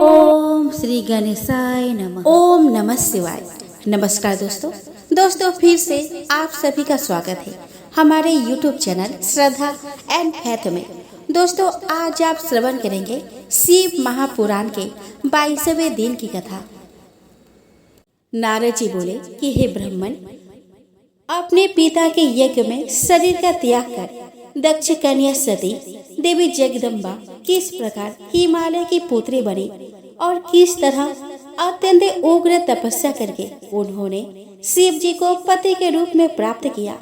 ओम श्री गणेशाय नमः। ओम नमः शिवाय। नमस्कार दोस्तों फिर से आप सभी का स्वागत है हमारे YouTube channel Shraddha and faith में। दोस्तों आज आप श्रवण करेंगे शिव महापुराण के 22वें दिन की कथा। नारद जी बोले कि हे ब्राह्मण, अपने पिता के यज्ञ में शरीर का त्याग कर दक्ष कन्या सती देवी जगदम्बा किस प्रकार हिमालय की पुत्री बनी और किस तरह अत्यंत उग्र तपस्या करके उन्होंने शिव जी को पति के रूप में प्राप्त किया,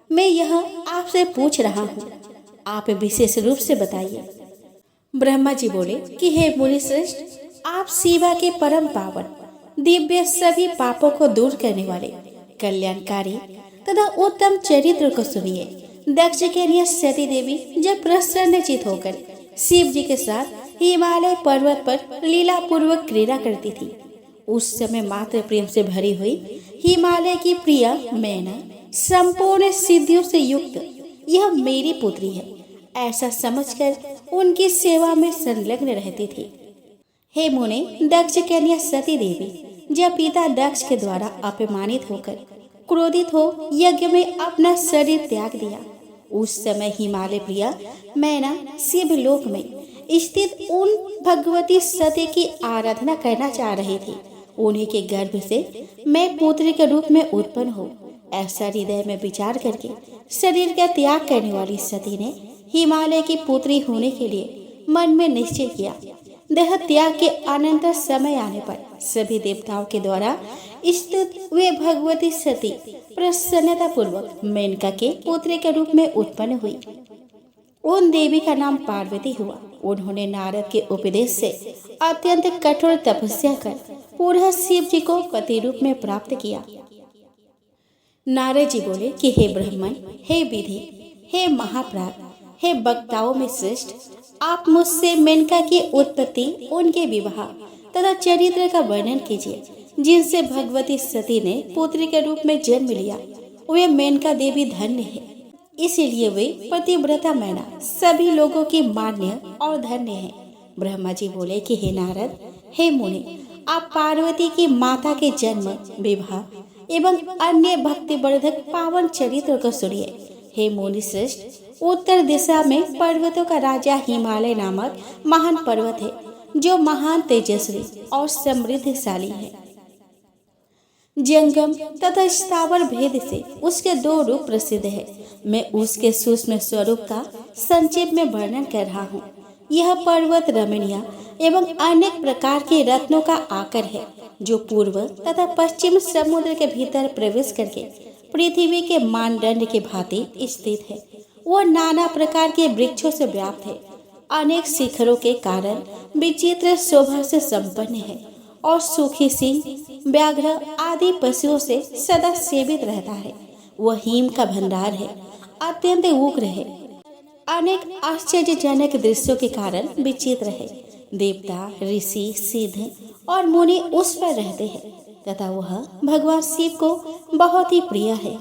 मैं यह आपसे पूछ रहा हूँ, आप विशेष रूप से बताइए। ब्रह्मा जी बोले कि हे मुनि श्रेष्ठ, आप शिवा के परम पावन दिव्य सभी पापों को दूर करने वाले कल्याणकारी तथा उत्तम चरित्र को सुनिए। दक्ष कन्या सती देवी जब प्रसन्नचित होकर शिव जी के साथ हिमालय पर्वत पर लीला पूर्वक क्रीड़ा करती थी, उस समय मात्र प्रेम से भरी हुई हिमालय की प्रिय मैना संपूर्ण सिद्धियों से युक्त यह मेरी पुत्री है ऐसा समझकर उनकी सेवा में संलग्न रहती थी। हे मुने, दक्ष कन्या सती देवी जब पिता दक्ष के द्वारा अपमानित होकर क्रोधित हो यज्ञ में अपना शरीर त्याग दिया, उस समय हिमालय प्रिया मैना शिवलोक में स्थित उन भगवती सती की आराधना करना चाह रही थी। उन्हीं के गर्भ से मैं पुत्री के रूप में उत्पन्न हो ऐसा हृदय में विचार करके शरीर का त्याग करने वाली सती ने हिमालय की पुत्री होने के लिए मन में निश्चय किया। देह त्याग के अनंतर समय आने पर सभी देवताओं के द्वारा स्तुत वे भगवती सती प्रसन्नता पूर्वक मेनका के पुत्र के रूप में उत्पन्न हुई। उन देवी का नाम पार्वती हुआ। उन्होंने नारद के उपदेश से अत्यंत कठोर तपस्या कर पूर्ण शिव जी को पति रूप में प्राप्त किया। नारद जी बोले कि हे ब्राह्मण, हे विधि, हे महाप्राज्ञ, हे वक्ताओं में श्रेष्ठ, आप मुझसे मेनका की उत्पत्ति, उनके विवाह तथा चरित्र का वर्णन कीजिए जिनसे भगवती सती ने पुत्री के रूप में जन्म लिया। वे मेनका देवी धन्य है, इसीलिए वे पतिव्रता मैना सभी लोगों की मान्य और धन्य है। ब्रह्मा जी बोले कि हे नारद, हे मुनि, आप पार्वती की माता के जन्म, विवाह एवं अन्य भक्तिवर्धक पावन चरित्र को सुनिए। हे मुनि श्रेष्ठ, उत्तर दिशा में पर्वतों का राजा हिमालय नामक महान पर्वत है जो महान तेजस्वी और समृद्धशाली है। जंगम तथा स्थावर भेद से उसके दो रूप प्रसिद्ध है। मैं उसके सूक्ष्म स्वरूप का संक्षेप में वर्णन कर रहा हूँ। यह पर्वत रमणीय एवं अनेक प्रकार के रत्नों का आकर है जो पूर्व तथा पश्चिम समुद्र के भीतर प्रवेश करके पृथ्वी के मानदंड के भांति स्थित है। वह नाना प्रकार के वृक्षों से व्याप्त है, अनेक शिखरों के कारण विचित्र शोभा से संपन्न है और सूखी सिंह, व्याघ्र आदि पशुओं से सदा सेवित रहता है। वह हिम का भंडार है, अत्यंत उग्र है, अनेक आश्चर्यजनक दृश्यों के कारण विचित्र है। देवता, ऋषि, सिद्ध और मुनि उस पर रहते हैं तथा वह भगवान शिव को बहुत ही प्रिय है।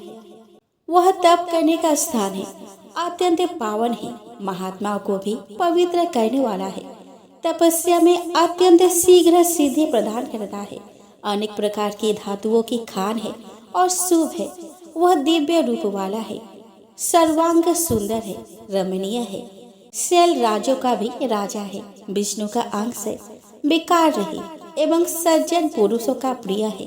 वह तप करने का स्थान है, अत्यंत पावन है, महात्माओं को भी पवित्र करने वाला है, तपस्या में अत्यंत शीघ्र सिद्धि प्रदान करता है, अनेक प्रकार की धातुओं की खान है और शुभ है। वह दिव्य रूप वाला है, सर्वांग सुंदर है, रमणीय है, शैल राजों का भी राजा है, विष्णु का अंश है, विकार रहित एवं सज्जन पुरुषों का प्रिय है।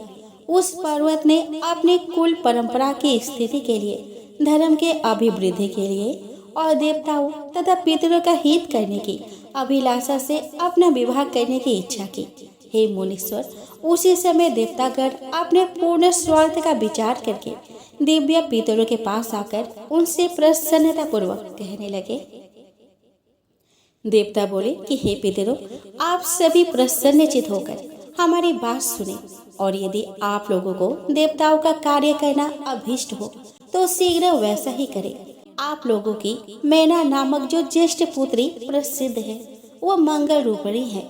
उस पर्वत ने अपनी कुल परंपरा की स्थिति के लिए, धर्म के अभिवृद्धि के लिए और देवताओं तथा पितरों का हित करने की अभिलाषा से अपना विवाह करने की इच्छा की। हे मुनीश्वर, उसी समय देवतागण अपने पूर्ण स्वार्थ का विचार करके दिव्य पितरों के पास आकर उनसे प्रसन्नता पूर्वक कहने लगे। देवता बोले कि हे पितरों, आप सभी प्रसन्नचित होकर हमारी बात सुने और यदि आप लोगों को देवताओं का कार्य करना अभीष्ट हो तो शीघ्र वैसा ही करें। आप लोगों की मैना नामक जो ज्येष्ठ पुत्री प्रसिद्ध है वो मंगल रूपिणी है।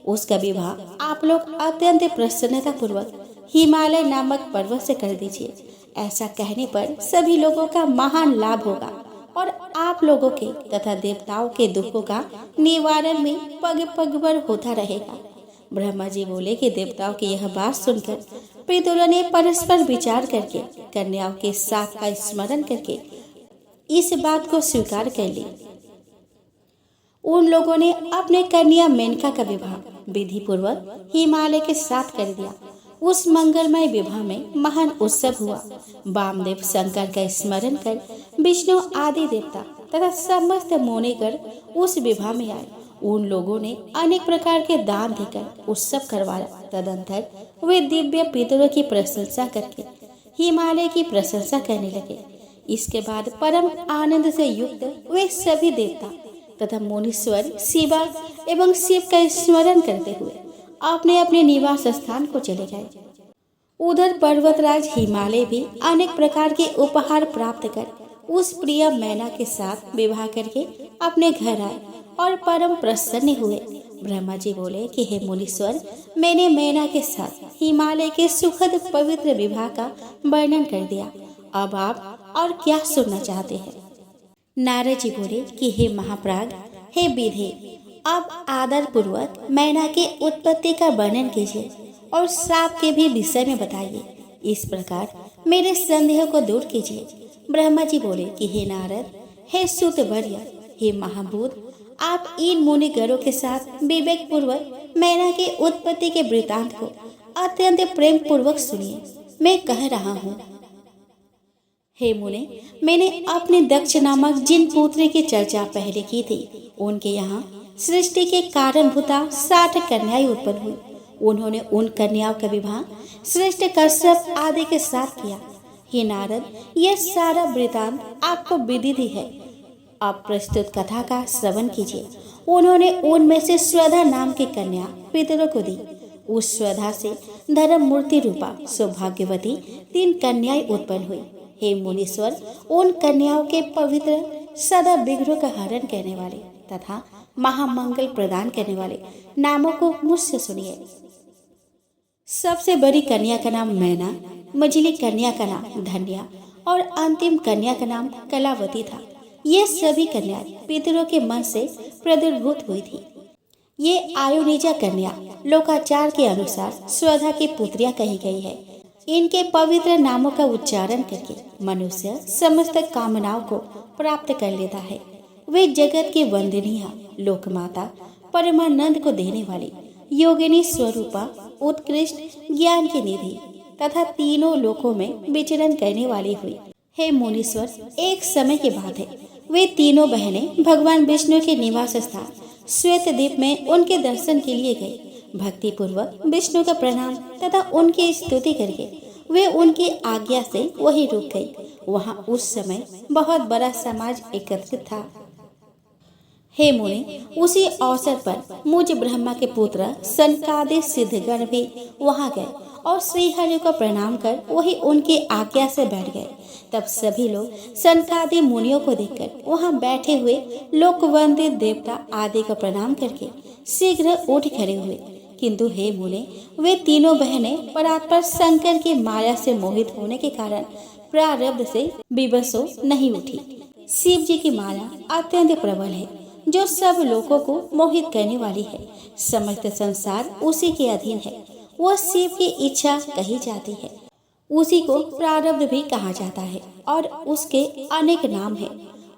उसका विवाह आप लोग अत्यंत प्रसन्नता पूर्वक हिमालय नामक पर्वत से कर दीजिए। ऐसा कहने पर सभी लोगों का महान लाभ होगा और आप लोगों के तथा देवताओं के दुखों का निवारण में पग पग पर होता रहेगा। ब्रह्मा जी बोले कि देवताओं की यह बात सुनकर पितरों ने परस्पर विचार करके कन्याओं के साथ का स्मरण करके इस बात को स्वीकार कर ली। उन लोगों ने अपने कन्या मेनका का विवाह विधि पूर्वक हिमालय के साथ कर दिया। उस मंगलमय विवाह में महान उत्सव हुआ। वामदेव शंकर का स्मरण कर विष्णु आदि देवता तथा समस्त मुनिगण उस विवाह में आए। उन लोगों ने अनेक प्रकार के दान देकर उत्सव करवाया। तदंतर वे दिव्य पितरों की प्रशंसा करके हिमालय की प्रशंसा करने लगे। इसके बाद परम आनंद से युक्त वे सभी देवता तथा मुनीश्वर शिवा एवं शिव का स्मरण करते हुए अपने अपने निवास स्थान को चले गए। उधर पर्वतराज हिमालय भी अनेक प्रकार के उपहार प्राप्त कर उस प्रिय मैना के साथ विवाह करके अपने घर आए और परम प्रसन्न हुए। ब्रह्मा जी बोले कि हे मुनीश्वर, मैंने मैना के साथ हिमालय के सुखद पवित्र विवाह का वर्णन कर दिया। अब आप और क्या सुनना चाहते हैं? नारद जी बोले कि हे महाप्राग, हे विधे, आप आदर पूर्वक मैना के उत्पत्ति का वर्णन कीजिए और श्राप के भी विषय में बताइए। इस प्रकार मेरे संदेह को दूर कीजिए। ब्रह्मा जी बोले कि हे नारद, हे सूतवर्य, हे महाभूत, आप इन मुनिगणों के साथ विवेक पूर्वक मैना के उत्पत्ति के वृतांत को अत्यंत प्रेम पूर्वक सुनिए। मैं कह रहा हूँ। हे मुने, मैंने अपने दक्ष नामक जिन पुत्र की चर्चा पहले की थी, उनके यहाँ सृष्टि के कारणभूता 60 कन्याएं उत्पन्न हुई। उन्होंने उन कन्याओं का विवाह श्रेष्ठ कश्यप आदि के साथ किया। हे नारद, यह सारा वृतांत आपको विदित है। आप प्रस्तुत कथा का श्रवण कीजिए। उन्होंने उनमें से स्वधा नाम की कन्या पितरों को दी। उस स्वधा से धर्म मूर्ति रूपा सौभाग्यवती 3 कन्याएं उत्पन्न हुई। हे मुनीश्वर, उन कन्याओं के पवित्र सदा विघ्नों का हरण करने वाले तथा महामंगल प्रदान करने वाले नामों को मुझसे सुनिए। सबसे बड़ी कन्या का नाम मैना, मझली कन्या का नाम धन्या और अंतिम कन्या का नाम कलावती था। ये सभी कन्याएं पितरों के मन से प्रादुर्भूत हुई थी। ये आयुनिजा कन्या लोकाचार के अनुसार स्वधा की पुत्रियां कही गई है। इनके पवित्र नामों का उच्चारण करके मनुष्य समस्त कामनाओं को प्राप्त कर लेता है। वे जगत की वंदनीय लोकमाता, परमानंद को देने वाली योगिनी स्वरूपा, उत्कृष्ट ज्ञान की निधि तथा तीनों लोकों में विचरण करने वाली हुई। हे मुनीश्वर, एक समय की बात है, वे तीनों बहनें भगवान विष्णु के निवास स्थान श्वेत द्वीप में उनके दर्शन के लिए गई। भक्ति पूर्वक विष्णु का प्रणाम तथा उनकी स्तुति करके वे उनकी आज्ञा से वहीं रुक गई। वहां उस समय बहुत बड़ा समाज एकत्रित था। हे मुनि, उसी अवसर पर मुझ ब्रह्मा के पुत्र सनकादि सिद्धगण भी वहां गए और श्री हरि को प्रणाम कर वही उनकी आज्ञा से बैठ गए। तब सभी लोग सनकादि मुनियों को देखकर वहां बैठे हुए लोकवंदित देवता आदि को प्रणाम करके शीघ्र उठ खड़े हुए। किंतु हे मुने, वे तीनों बहनें परात्पर शंकर की माया से मोहित होने के कारण प्रारब्ध से विवश नहीं उठी। शिव जी की माया अत्यंत प्रबल है, जो सब लोगों को मोहित करने वाली है। समस्त संसार उसी के अधीन है। वह शिव की इच्छा कही जाती है। उसी को प्रारब्ध भी कहा जाता है और उसके अनेक नाम है।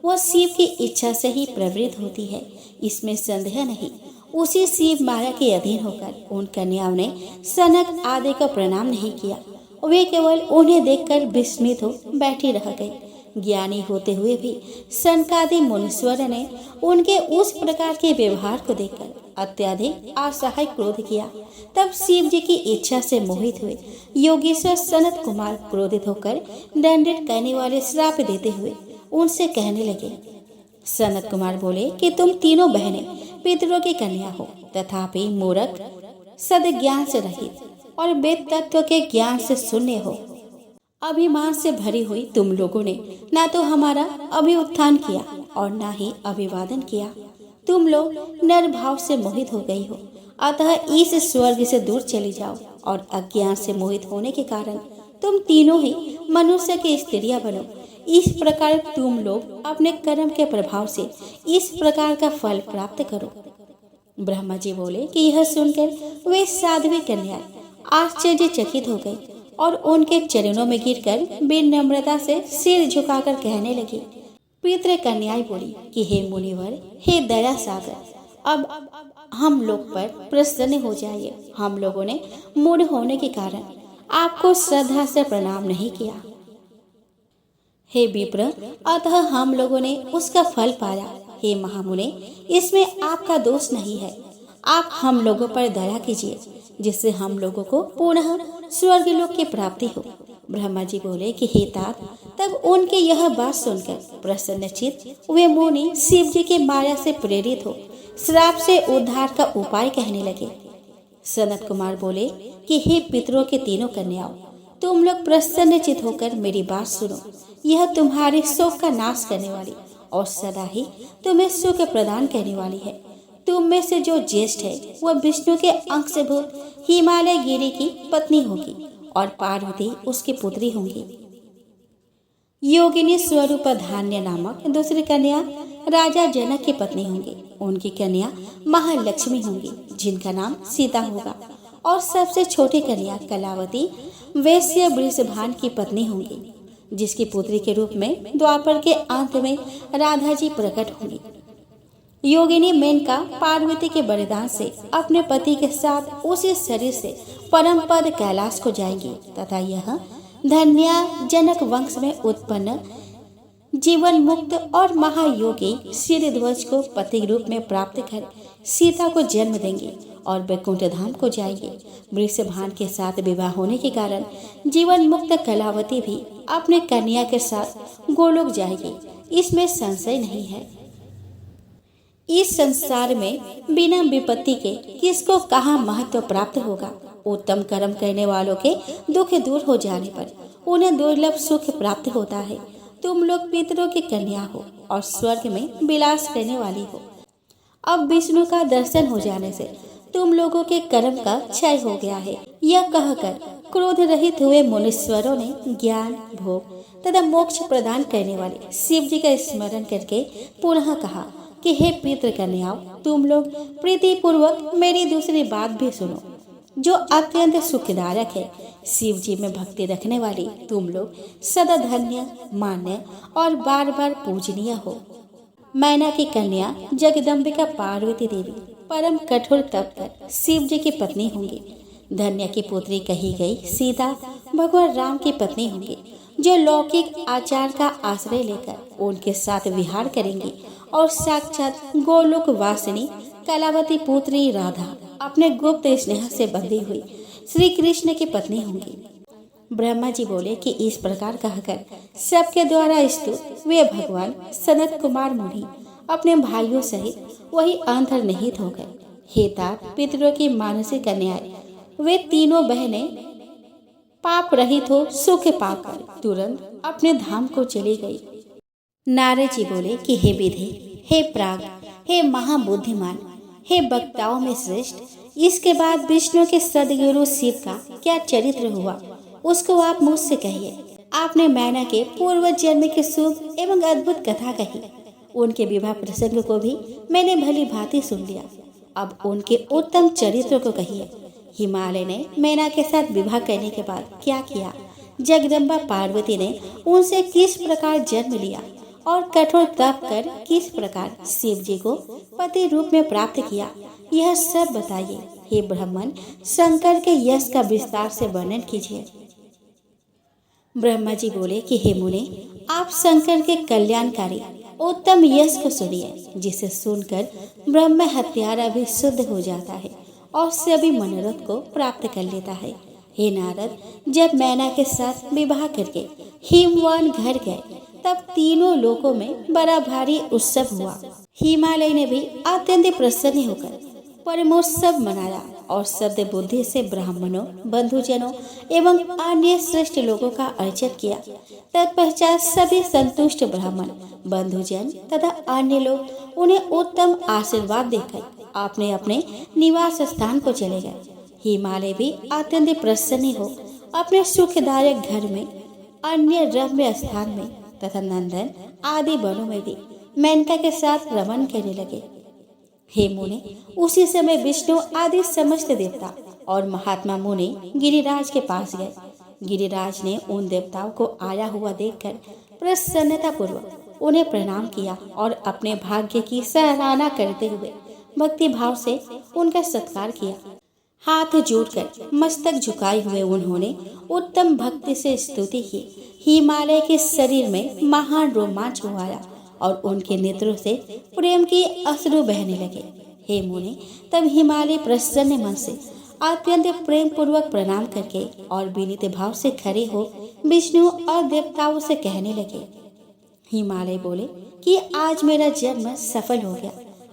वह शिव की इच्छा से ही प्रवृत्त होती है, इसमें संदेह नहीं। उसी शिव माया के अधीन होकर उन कन्याओं ने सनक आदि का प्रणाम नहीं किया। वे केवल उन्हें देखकर विस्मित हो बैठी रह गई। ज्ञानी होते हुए भी सनकादि मुनीश्वर ने उनके उस प्रकार के व्यवहार को देखकर अत्यधिक असहाय क्रोध किया। तब शिव जी की इच्छा से मोहित हुए योगेश्वर सनत कुमार क्रोधित होकर दंडित करने वाले श्राप देते हुए उनसे कहने लगे। सनत कुमार बोले कि तुम तीनों बहनें पितरों की कन्या हो, तथापि मूर्ख, सद्ज्ञान से रहित और वेद तत्व के ज्ञान से शून्य हो। अभिमान से भरी हुई तुम लोगों ने ना तो हमारा अभिउत्थान किया और ना ही अभिवादन किया। तुम लोग नर भाव से मोहित हो गई हो, अतः इस स्वर्ग से दूर चली जाओ और अज्ञान से मोहित होने के कारण तुम तीनों ही मनुष्य की स्त्रियां बनो। इस प्रकार तुम लोग अपने कर्म के प्रभाव से इस प्रकार का फल प्राप्त करो। ब्रह्मा जी बोले कि यह सुनकर वे साध्वी कन्याएं आश्चर्यचकित हो गई और उनके चरणों में गिरकर विनम्रता से सिर झुकाकर कहने लगी। पितृ कन्याएं बोली कि हे मुनिवर, हे दया सागर, अब हम लोग पर प्रसन्न हो जाइए। हम लोगों ने मूढ़ होने के कारण आपको श्रद्धा से प्रणाम नहीं किया। हे विप्र, अतः हम लोगों ने उसका फल पाया। हे महामुने, इसमें आपका दोष नहीं है। आप हम लोगों पर दया कीजिए, जिससे हम लोगों को पुनः स्वर्ग लोक की प्राप्ति हो। ब्रह्मा जी बोले कि हे तात, तब उनके यह बात सुनकर प्रसन्नचित्त वे मुनि शिव जी की माया से प्रेरित हो श्राप से उद्धार का उपाय कहने लगे। सनत कुमार बोले कि हे पितरों के तीनों कन्याओं, तुम लोग प्रसन्नचित्त होकर मेरी बात सुनो। यह तुम्हारे शोक का नाश करने वाली और सदा ही तुम्हें सुख प्रदान करने वाली है। तुम में से जो ज्येष्ठ है वह विष्णु के अंशभूत हिमालय गिरी की पत्नी होगी और पार्वती उसकी पुत्री होंगी। योगिनी स्वरूप धान्य नामक दूसरी कन्या राजा जनक की पत्नी होंगी। उनकी कन्या महालक्ष्मी होंगी, जिनका नाम सीता होगा। और सबसे छोटी कन्या कलावती वैश्य वृषभान की पत्नी होंगी, जिसकी पुत्री के रूप में द्वापर के अंत में राधा जी प्रकट होंगी। योगिनी मेनका पार्वती के बलिदान से अपने पति के साथ उसी शरीर से परम पद कैलाश को जाएंगी तथा यह धन्या जनक वंश में उत्पन्न जीवन मुक्त और महायोगी श्रीध्वज को पति रूप में प्राप्त कर सीता को जन्म देंगे और वैकुंठ धाम को जाएंगे। वृषभान के साथ विवाह होने के कारण जीवन मुक्त कलावती भी अपने कन्या के साथ गोलोक जाएगी, इसमें संशय नहीं है। इस संसार में बिना विपत्ति के किसको कहाँ महत्व प्राप्त होगा। उत्तम कर्म करने वालों के दुख दूर हो जाने पर उन्हें दुर्लभ सुख प्राप्त होता है। तुम लोग पितरों की कन्या हो और स्वर्ग में विलास करने वाली हो। अब विष्णु का दर्शन हो जाने से तुम लोगों के कर्म का क्षय हो गया है। यह कहकर क्रोध रहित हुए मुनीश्वरों ने ज्ञान, भोग तथा मोक्ष प्रदान करने वाले शिव जी का स्मरण करके पुनः कहा कि हे पितृ कन्याओं, तुम लोग प्रीति पूर्वक मेरी दूसरी बात भी सुनो, जो अत्यंत सुखदायक है। शिव जी में भक्ति रखने वाली तुम लोग सदा धन्य, मान्य और बार बार पूजनीय हो। मैना की कन्या जगदम्बिका पार्वती देवी परम कठोर तप कर शिव जी की पत्नी होंगी। धन्य की पुत्री कही गई सीता भगवान राम की पत्नी होंगी, जो लौकिक आचार का आश्रय लेकर उनके साथ विहार करेंगी। और साक्षात गोलोक वासिनी कलावती पुत्री राधा अपने गुप्त स्नेह से बंधी हुई श्री कृष्ण की पत्नी होंगी। ब्रह्मा जी बोले कि इस प्रकार कहकर सबके द्वारा स्तुत वे भगवान सनत कुमार मुनि अपने भाइयों सहित वही अंतर्निहित हो गए। हे तात, पितरों की मानसिक कन्याएं वे तीनों बहनें पाप रहित हो सुख पाकर तुरंत अपने धाम को चली गई। नारद जी बोले कि हे विधि, हे प्राग, हे महाबुद्धिमान, हे वक्ताओं में श्रेष्ठ, इसके बाद विष्णु के सदगुरु शिव का क्या चरित्र हुआ उसको आप मुझसे कहिए। आपने मैना के पूर्व जन्म की शुभ एवं अद्भुत कथा कही। उनके विवाह प्रसंग को भी मैंने भली भांति सुन लिया। अब उनके उत्तम चरित्र को कहिए। हिमालय ने मैना के साथ विवाह करने के बाद क्या किया, जगदम्बा पार्वती ने उनसे किस प्रकार जन्म लिया और कठोर तप कर किस प्रकार शिव जी को पति रूप में प्राप्त किया, यह सब बताइए। हे ब्राह्मण, शंकर के यश का विस्तार से वर्णन कीजिए। ब्रह्मा जी बोले कि हे मुने, आप शंकर के कल्याणकारी उत्तम यश को सुनिए, जिसे सुनकर ब्रह्म हत्यारा भी शुद्ध हो जाता है और सभी मनोरथ को प्राप्त कर लेता है। हे नारद, जब मैना के साथ विवाह करके हिमवान घर गए तब तीनों लोकों में बड़ा भारी उत्सव हुआ। हिमालय ने भी अत्यंत प्रसन्न होकर परमोत्सव मनाया और शब्द बुद्धि से ब्राह्मणों, बंधुजनों एवं अन्य श्रेष्ठ लोगों का अर्चन किया। तत्पश्चात सभी संतुष्ट ब्राह्मण, बंधुजन तथा अन्य लोग उन्हें उत्तम आशीर्वाद देकर अपने अपने निवास स्थान को चले गए। हिमालय भी अत्यंत प्रसन्न हो अपने सुखदायक घर में, अन्य रम्य स्थान में तथा नंदन आदि वनों में भी मेनका के साथ रमन करने लगे। हे मुने, उसी समय विष्णु आदि समस्त देवता और महात्मा मुनि गिरिराज के पास गए। गिरिराज ने उन देवताओं को आया हुआ देखकर प्रसन्नता पूर्वक उन्हें प्रणाम किया और अपने भाग्य की सराहना करते हुए भक्ति भाव से उनका सत्कार किया। हाथ जोड़कर मस्तक झुकाए हुए उन्होंने उत्तम भक्ति से स्तुति की। हिमालय के शरीर में महान रोमांच हुआ और उनके नेत्रों से प्रेम की अश्रु बहने लगे। हे मुने, तब हिमालय प्रसन्न मन से अत्यंत प्रेम पूर्वक प्रणाम करके और विनीत भाव से खड़े हो विष्णु और देवताओं से कहने लगे। हिमालय बोले कि आज मेरा जन्म सफल हो गया,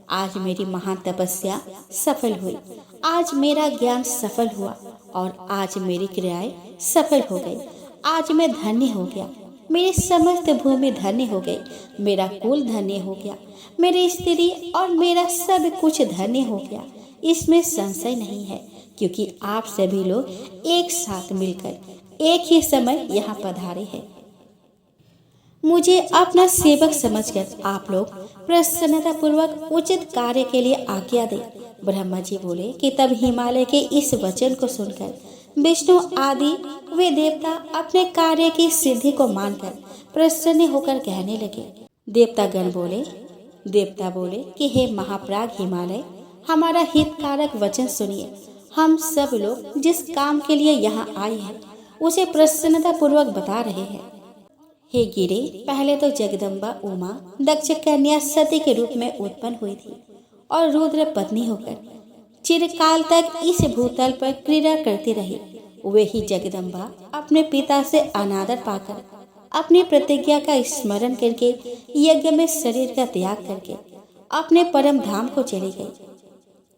आज मेरी महान तपस्या सफल हुई, आज मेरा ज्ञान सफल हुआ और आज मेरी क्रियाएं सफल हो गई। आज मैं धन्य हो गया, मेरी समस्त भूमि धन्य हो गई, मेरा कुल धन्य हो गया, मेरी स्त्री और मेरा सब कुछ धन्य हो गया। इसमें संशय नहीं है, क्योंकि आप सभी लोग एक साथ मिलकर एक ही समय यहाँ पधारे हैं। मुझे अपना सेवक समझकर आप लोग प्रसन्नता पूर्वक उचित कार्य के लिए आज्ञा दे। ब्रह्मा जी बोले कि तब हिमालय के इस वचन को सुनकर विष्णु आदि वे देवता अपने कार्य की सिद्धि को मानकर प्रसन्न होकर कहने लगे। देवता बोले कि हे महाप्राग हिमालय, हमारा हितकारक वचन सुनिए। हम सब लोग जिस काम के लिए यहाँ आए हैं उसे प्रसन्नता पूर्वक बता रहे हैं। हे गिरे, पहले तो जगदम्बा उमा दक्ष कन्या सती के रूप में उत्पन्न हुई थी और रुद्र पत्नी होकर चिरकाल तक इस भूतल पर क्रीड़ा करती रही। वे ही जगदम्बा अपने पिता से अनादर पाकर अपनी प्रतिज्ञा का स्मरण करके यज्ञ में शरीर का त्याग करके अपने परम धाम को चली गई।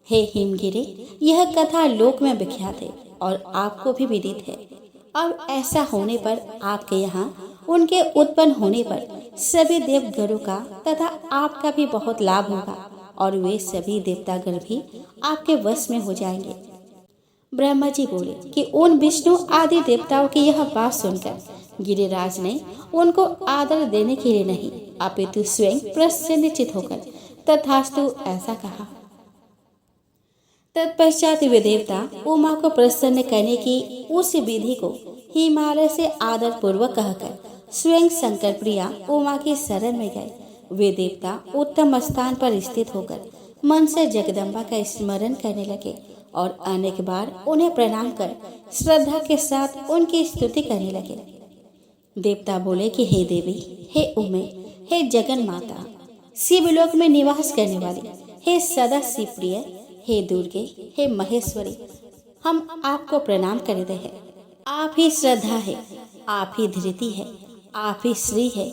हे हिमगिरे, यह कथा लोक में विख्यात है और आपको भी विदित है। अब ऐसा होने पर आपके यहाँ उनके उत्पन्न होने पर सभी देवगणों का तथा आपका भी बहुत लाभ होगा और वे सभी देवतागण भी आपके वश में हो जाएंगे। ब्रह्मा जी बोले कि उन विष्णु आदि देवताओं की यह बात सुनकर गिरिराज ने उनको आदर देने के लिए नहीं अपितु स्वयं प्रसन्नचित होकर तथास्तु ऐसा कहा। तत्पश्चात वे देवता उमा को प्रसन्न करने की उस विधि को हिमालय से आदर पूर्वक कहकर स्वयं शंकर प्रिया उमा की शरण में गए। वे देवता उत्तम स्थान पर स्थित होकर मन से जगदम्बा का स्मरण करने लगे और अनेक बार उन्हें प्रणाम कर श्रद्धा के साथ उनकी स्तुति करने लगे। देवता बोले कि हे देवी, हे उमे, हे जगन माता, शिवलोक में निवास करने वाली, हे सदा शिव प्रिय, हे दुर्गे, हे महेश्वरी, हम आपको प्रणाम करते हैं। आप ही श्रद्धा है, आप ही धृति है, आप ही श्री है,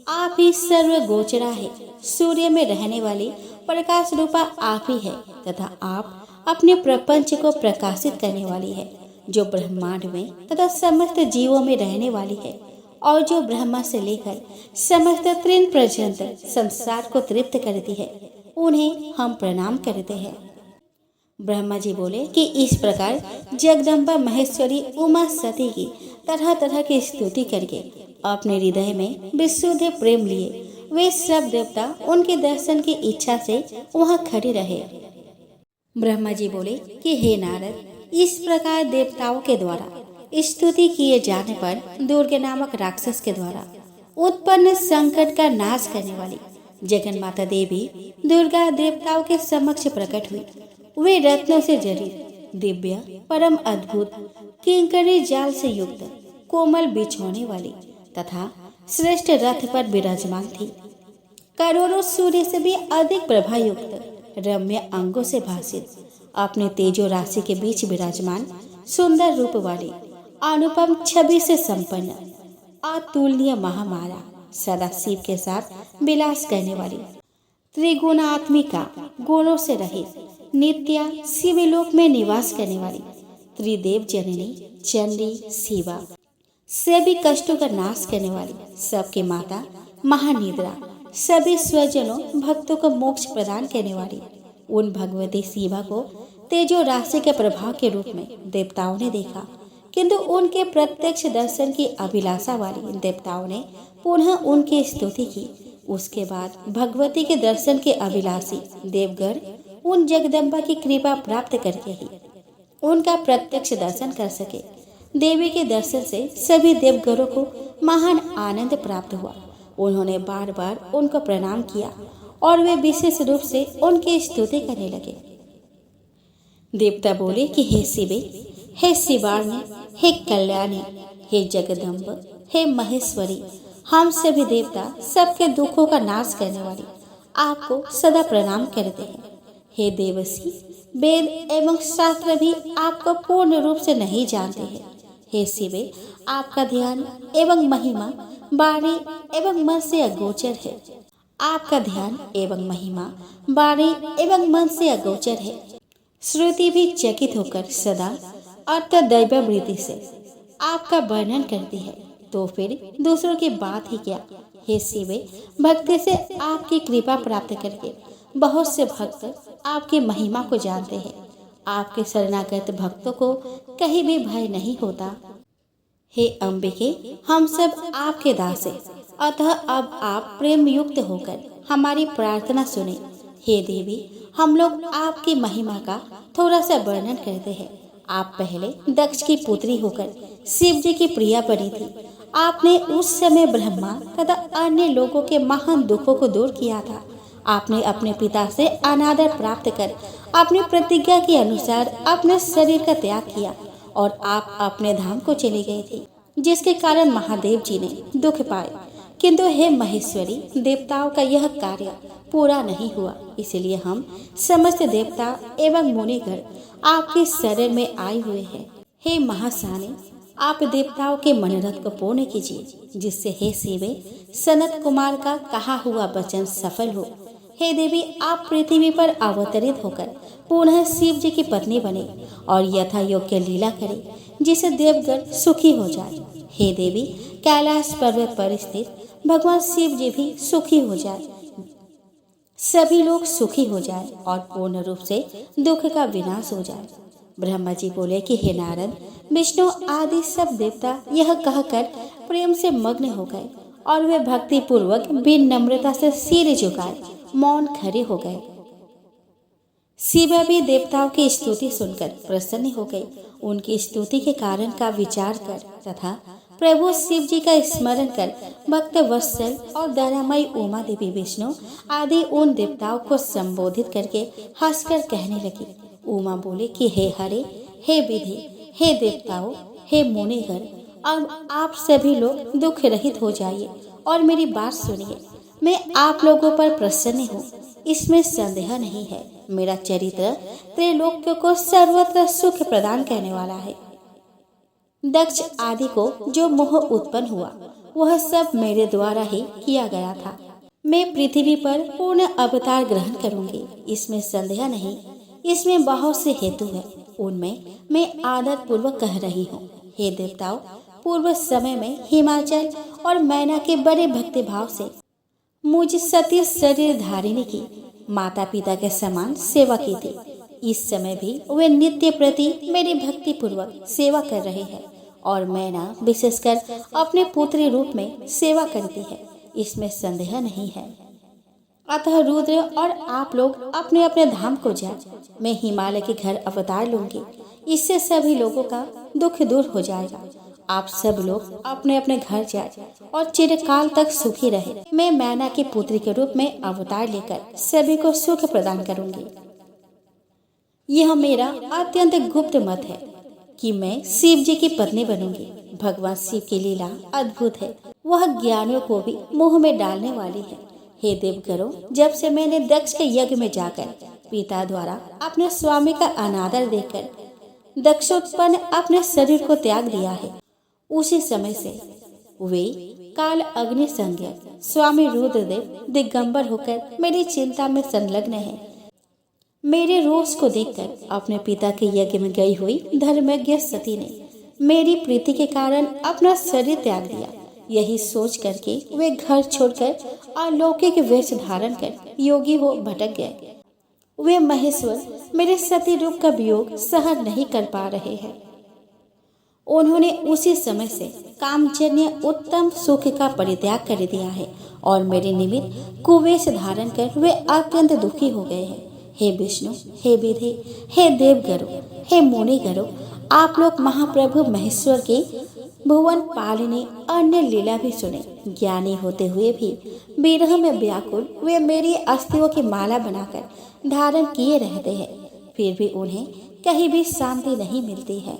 आप ही सर्व गोचरा है, सूर्य में रहने वाली प्रकाश रूपा आप ही है तथा आप अपने प्रपंच को प्रकाशित करने वाली है, जो ब्रह्मांड में तथा समस्त जीवों में रहने वाली है और जो ब्रह्मा से लेकर समस्त तृण पर्यंत संसार को तृप्त करती है। उन्हें हम प्रणाम करते हैं। ब्रह्मा जी बोले कि इस प्रकार जगदम्बा महेश्वरी उमा सती की तरह तरह की स्तुति करके अपने हृदय में विशुद्ध प्रेम लिए वे सब देवता उनके दर्शन की इच्छा से वहां खड़े रहे। ब्रह्मा जी बोले कि हे नारद, इस प्रकार देवताओं के द्वारा स्तुति किए जाने पर दुर्गे नामक राक्षस के द्वारा उत्पन्न संकट का नाश करने वाली जगन माता देवी दुर्गा देवताओं के समक्ष प्रकट हुई। वे रत्नों से जड़ित दिव्य परम अद्भुत किंकरी जाल से युक्त कोमल बिछौने वाली तथा श्रेष्ठ रथ पर विराजमान थी। करोड़ों सूर्य से भी अधिक प्रभा युक्त रम्य अंगों से भासित अपने तेजो राशि के बीच विराजमान सुंदर रूप वाली अनुपम छवि से संपन्न अतुलनीय महामाया सदा शिव के साथ विलास करने वाली त्रिगुणात्मिका गुणों से रहित नित्या शिवलोक में निवास करने वाली त्रिदेव जननी चंडी शिवा सभी कष्टों का नाश करने वाली सबके माता महानिद्रा सभी स्वजनों भक्तों को मोक्ष प्रदान करने वाली उन भगवती शिवा को तेजो राशि के प्रभाव के रूप में देवताओं ने देखा, किंतु उनके प्रत्यक्ष दर्शन की अभिलाषा वाली देवताओं ने पुनः उनकी स्तुति की। उसके बाद भगवती के दर्शन के अभिलाषी देवगण उन जगदम्बा की कृपा प्राप्त करके ही उनका प्रत्यक्ष दर्शन कर सके। देवी के दर्शन से सभी देवगणों को महान आनंद प्राप्त हुआ। उन्होंने बार बार उनको प्रणाम किया और वे विशेष रूप से उनकी स्तुति करने लगे। देवता बोले कि हे शिवे, हे शिवार्णी, हे कल्याणी, हे जगदम्ब, हे महेश्वरी, हम सभी देवता सबके दुखों का नाश करने वाली आपको सदा प्रणाम करते हैं। हे देवसी, वेद एवं शास्त्र भी आपको पूर्ण रूप से नहीं जानते हैं। हे शिवे, आपका ध्यान एवं महिमा वाणी एवं मन से अगोचर है। आपका ध्यान एवं महिमा वाणी एवं मन से अगोचर है। श्रुति भी चकित होकर सदा अर्थ दैवावृत्ति से आपका वर्णन करती है, तो फिर दूसरों की बात ही क्या। हे शिवे, भक्ति से आपकी कृपा प्राप्त करके बहुत से भक्त आपकी महिमा को जानते हैं। आपके शरणागत भक्तों को कहीं भी भय नहीं होता। हे अंबिके, हम सब आपके दास हैं, अतः अब आप प्रेम युक्त होकर हमारी प्रार्थना सुने। हे देवी, हम लोग आपकी महिमा का थोड़ा सा वर्णन करते हैं। आप पहले दक्ष की पुत्री होकर शिव जी की प्रिया बनी थी। आपने उस समय ब्रह्मा तथा अन्य लोगों के महान दुखों को दूर किया था। आपने अपने पिता से अनादर प्राप्त कर अपनी प्रतिज्ञा के अनुसार अपने शरीर का त्याग किया और आप अपने धाम को चली गई थी, जिसके कारण महादेव जी ने दुख पाए। किंतु हे महेश्वरी, देवताओं का यह कार्य पूरा नहीं हुआ, इसलिए हम समस्त देवता एवं मुनिगण आपके शरण में आए हुए हैं। हे महासाने, आप देवताओं के मनोरथ को पूर्ण कीजिए, जिससे हे शिवे, सनत कुमार का कहा हुआ वचन सफल हो। हे देवी, आप पृथ्वी पर अवतरित होकर पुनः शिव जी की पत्नी बने और यथा योग्य लीला करें, जिससे देवगण सुखी हो जाए। हे देवी, कैलाश पर्वत पर स्थित भगवान शिव जी भी सुखी हो जाए, सभी लोग सुखी हो जाए और पूर्ण रूप से दुख का विनाश हो जाए। ब्रह्मा जी बोले कि हे नारद, विष्णु आदि सब देवता यह कहकर प्रेम से मग्न हो गए और वे भक्ति पूर्वक विनम्रता से सिर झुकाए मौन खड़े हो गए। शिवा भी देवताओं की स्तुति सुनकर प्रसन्न हो गई। उनकी स्तुति के कारण का विचार कर तथा प्रभु शिव जी का स्मरण कर भक्त वत्सल और दयामयी उमा देवी, विष्णु आदि उन देवताओं को संबोधित करके हंसकर कहने लगी। उमा बोले कि हे हरे, हे विधि, हे देवताओं, हे मुनिगण, अब आप सभी लोग दुख रहित हो जाइए और मेरी बात सुनिए। मैं आप लोगों पर प्रसन्न हूँ, इसमें संदेह नहीं है। मेरा चरित्र त्रैलोक्य को सर्वत्र सुख प्रदान करने वाला है। दक्ष आदि को जो मोह उत्पन्न हुआ वह सब मेरे द्वारा ही किया गया था। मैं पृथ्वी पर पूर्ण अवतार ग्रहण करूंगी, इसमें संदेह नहीं। इसमें बहुत से हेतु है, उनमें मैं आदर पूर्वक कह रही हूँ। हे देवताओं, पूर्व समय में हिमाचल और मैना के बड़े भक्ति भाव से मुझ सती शरीर धारिणी की माता पिता के समान सेवा की थी। इस समय भी वे नित्य प्रति मेरी भक्ति पूर्वक सेवा कर रहे हैं और मैना विशेषकर अपने पुत्री रूप में सेवा करती है, इसमें संदेह नहीं है। अतः रुद्र और आप लोग अपने अपने धाम को जाए। मैं हिमालय के घर अवतार लूंगी, इससे सभी लोगों का दुख दूर हो जाएगा। आप सब लोग अपने अपने घर जाए और चिरकाल तक सुखी रहे। मैं मैना की पुत्री के रूप में अवतार लेकर सभी को सुख प्रदान करूंगी। यह मेरा अत्यंत गुप्त मत है कि मैं शिव जी की पत्नी बनूंगी। भगवान शिव की लीला अद्भुत है, वह ज्ञानियों को भी मोह में डालने वाली है। हे देवगणों, जब से मैंने दक्ष के यज्ञ में जाकर पिता द्वारा अपने स्वामी का अनादर देखकर दक्षोत्पन्न अपने शरीर को त्याग दिया है, उसी समय से वे काल अग्नि संज्ञा स्वामी रुद्रदेव दिगंबर होकर मेरी चिंता में संलग्न है। मेरे रोष को देखकर अपने पिता के यज्ञ में गई हुई धर्मज्ञ सती ने मेरी प्रीति के कारण अपना शरीर त्याग दिया। यही सोच करके वे घर छोड़कर अलौकिक वेश धारण कर योगी हो भटक गए। वे महेश्वर मेरे सती रूप का वियोग सहन नहीं कर पा रहे हैं। उन्होंने उसी समय से कामजन्य उत्तम सुख का परित्याग कर दिया है और मेरे निमित्त कुवेश धारण कर वे अत्यंत दुखी हो गए हैं। हे विष्णु, हे विधि, हे देवगरु, हे मुनिगरु, आप लोग महाप्रभु महेश्वर की भुवन पालिनी अन्य लीला भी सुने। ज्ञानी होते हुए भी विरह में व्याकुल वे मेरी अस्थियों की माला बनाकर धारण किए रहते हैं, फिर भी उन्हें कहीं भी शांति नहीं मिलती है।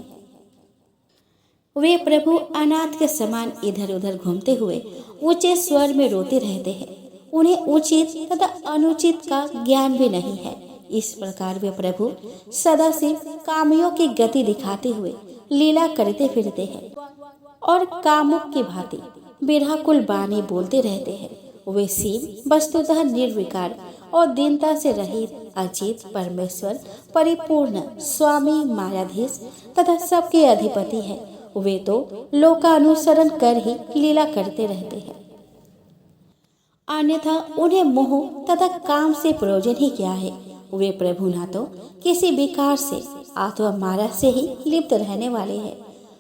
वे प्रभु अनाथ के समान इधर उधर घूमते हुए ऊंचे स्वर में रोते रहते हैं। उन्हें उचित तथा अनुचित का ज्ञान भी नहीं है। इस प्रकार वे प्रभु सदाशिव कामियों की गति दिखाते हुए लीला करते फिरते हैं और कामुक की भांति बिरहाकुल बानी बोलते रहते हैं। वे शिव वस्तुतः निर्विकार और दीनता से रहित अचित परमेश्वर परिपूर्ण स्वामी मायाधीश तथा सबके अधिपति है। वे तो लोकानुसरण कर ही लीला करते रहते हैं, अन्यथा उन्हें मोह तथा काम से प्रयोजन ही क्या है। वे प्रभु ना तो किसी विकार से अथवा माया से ही लिप्त रहने वाले हैं।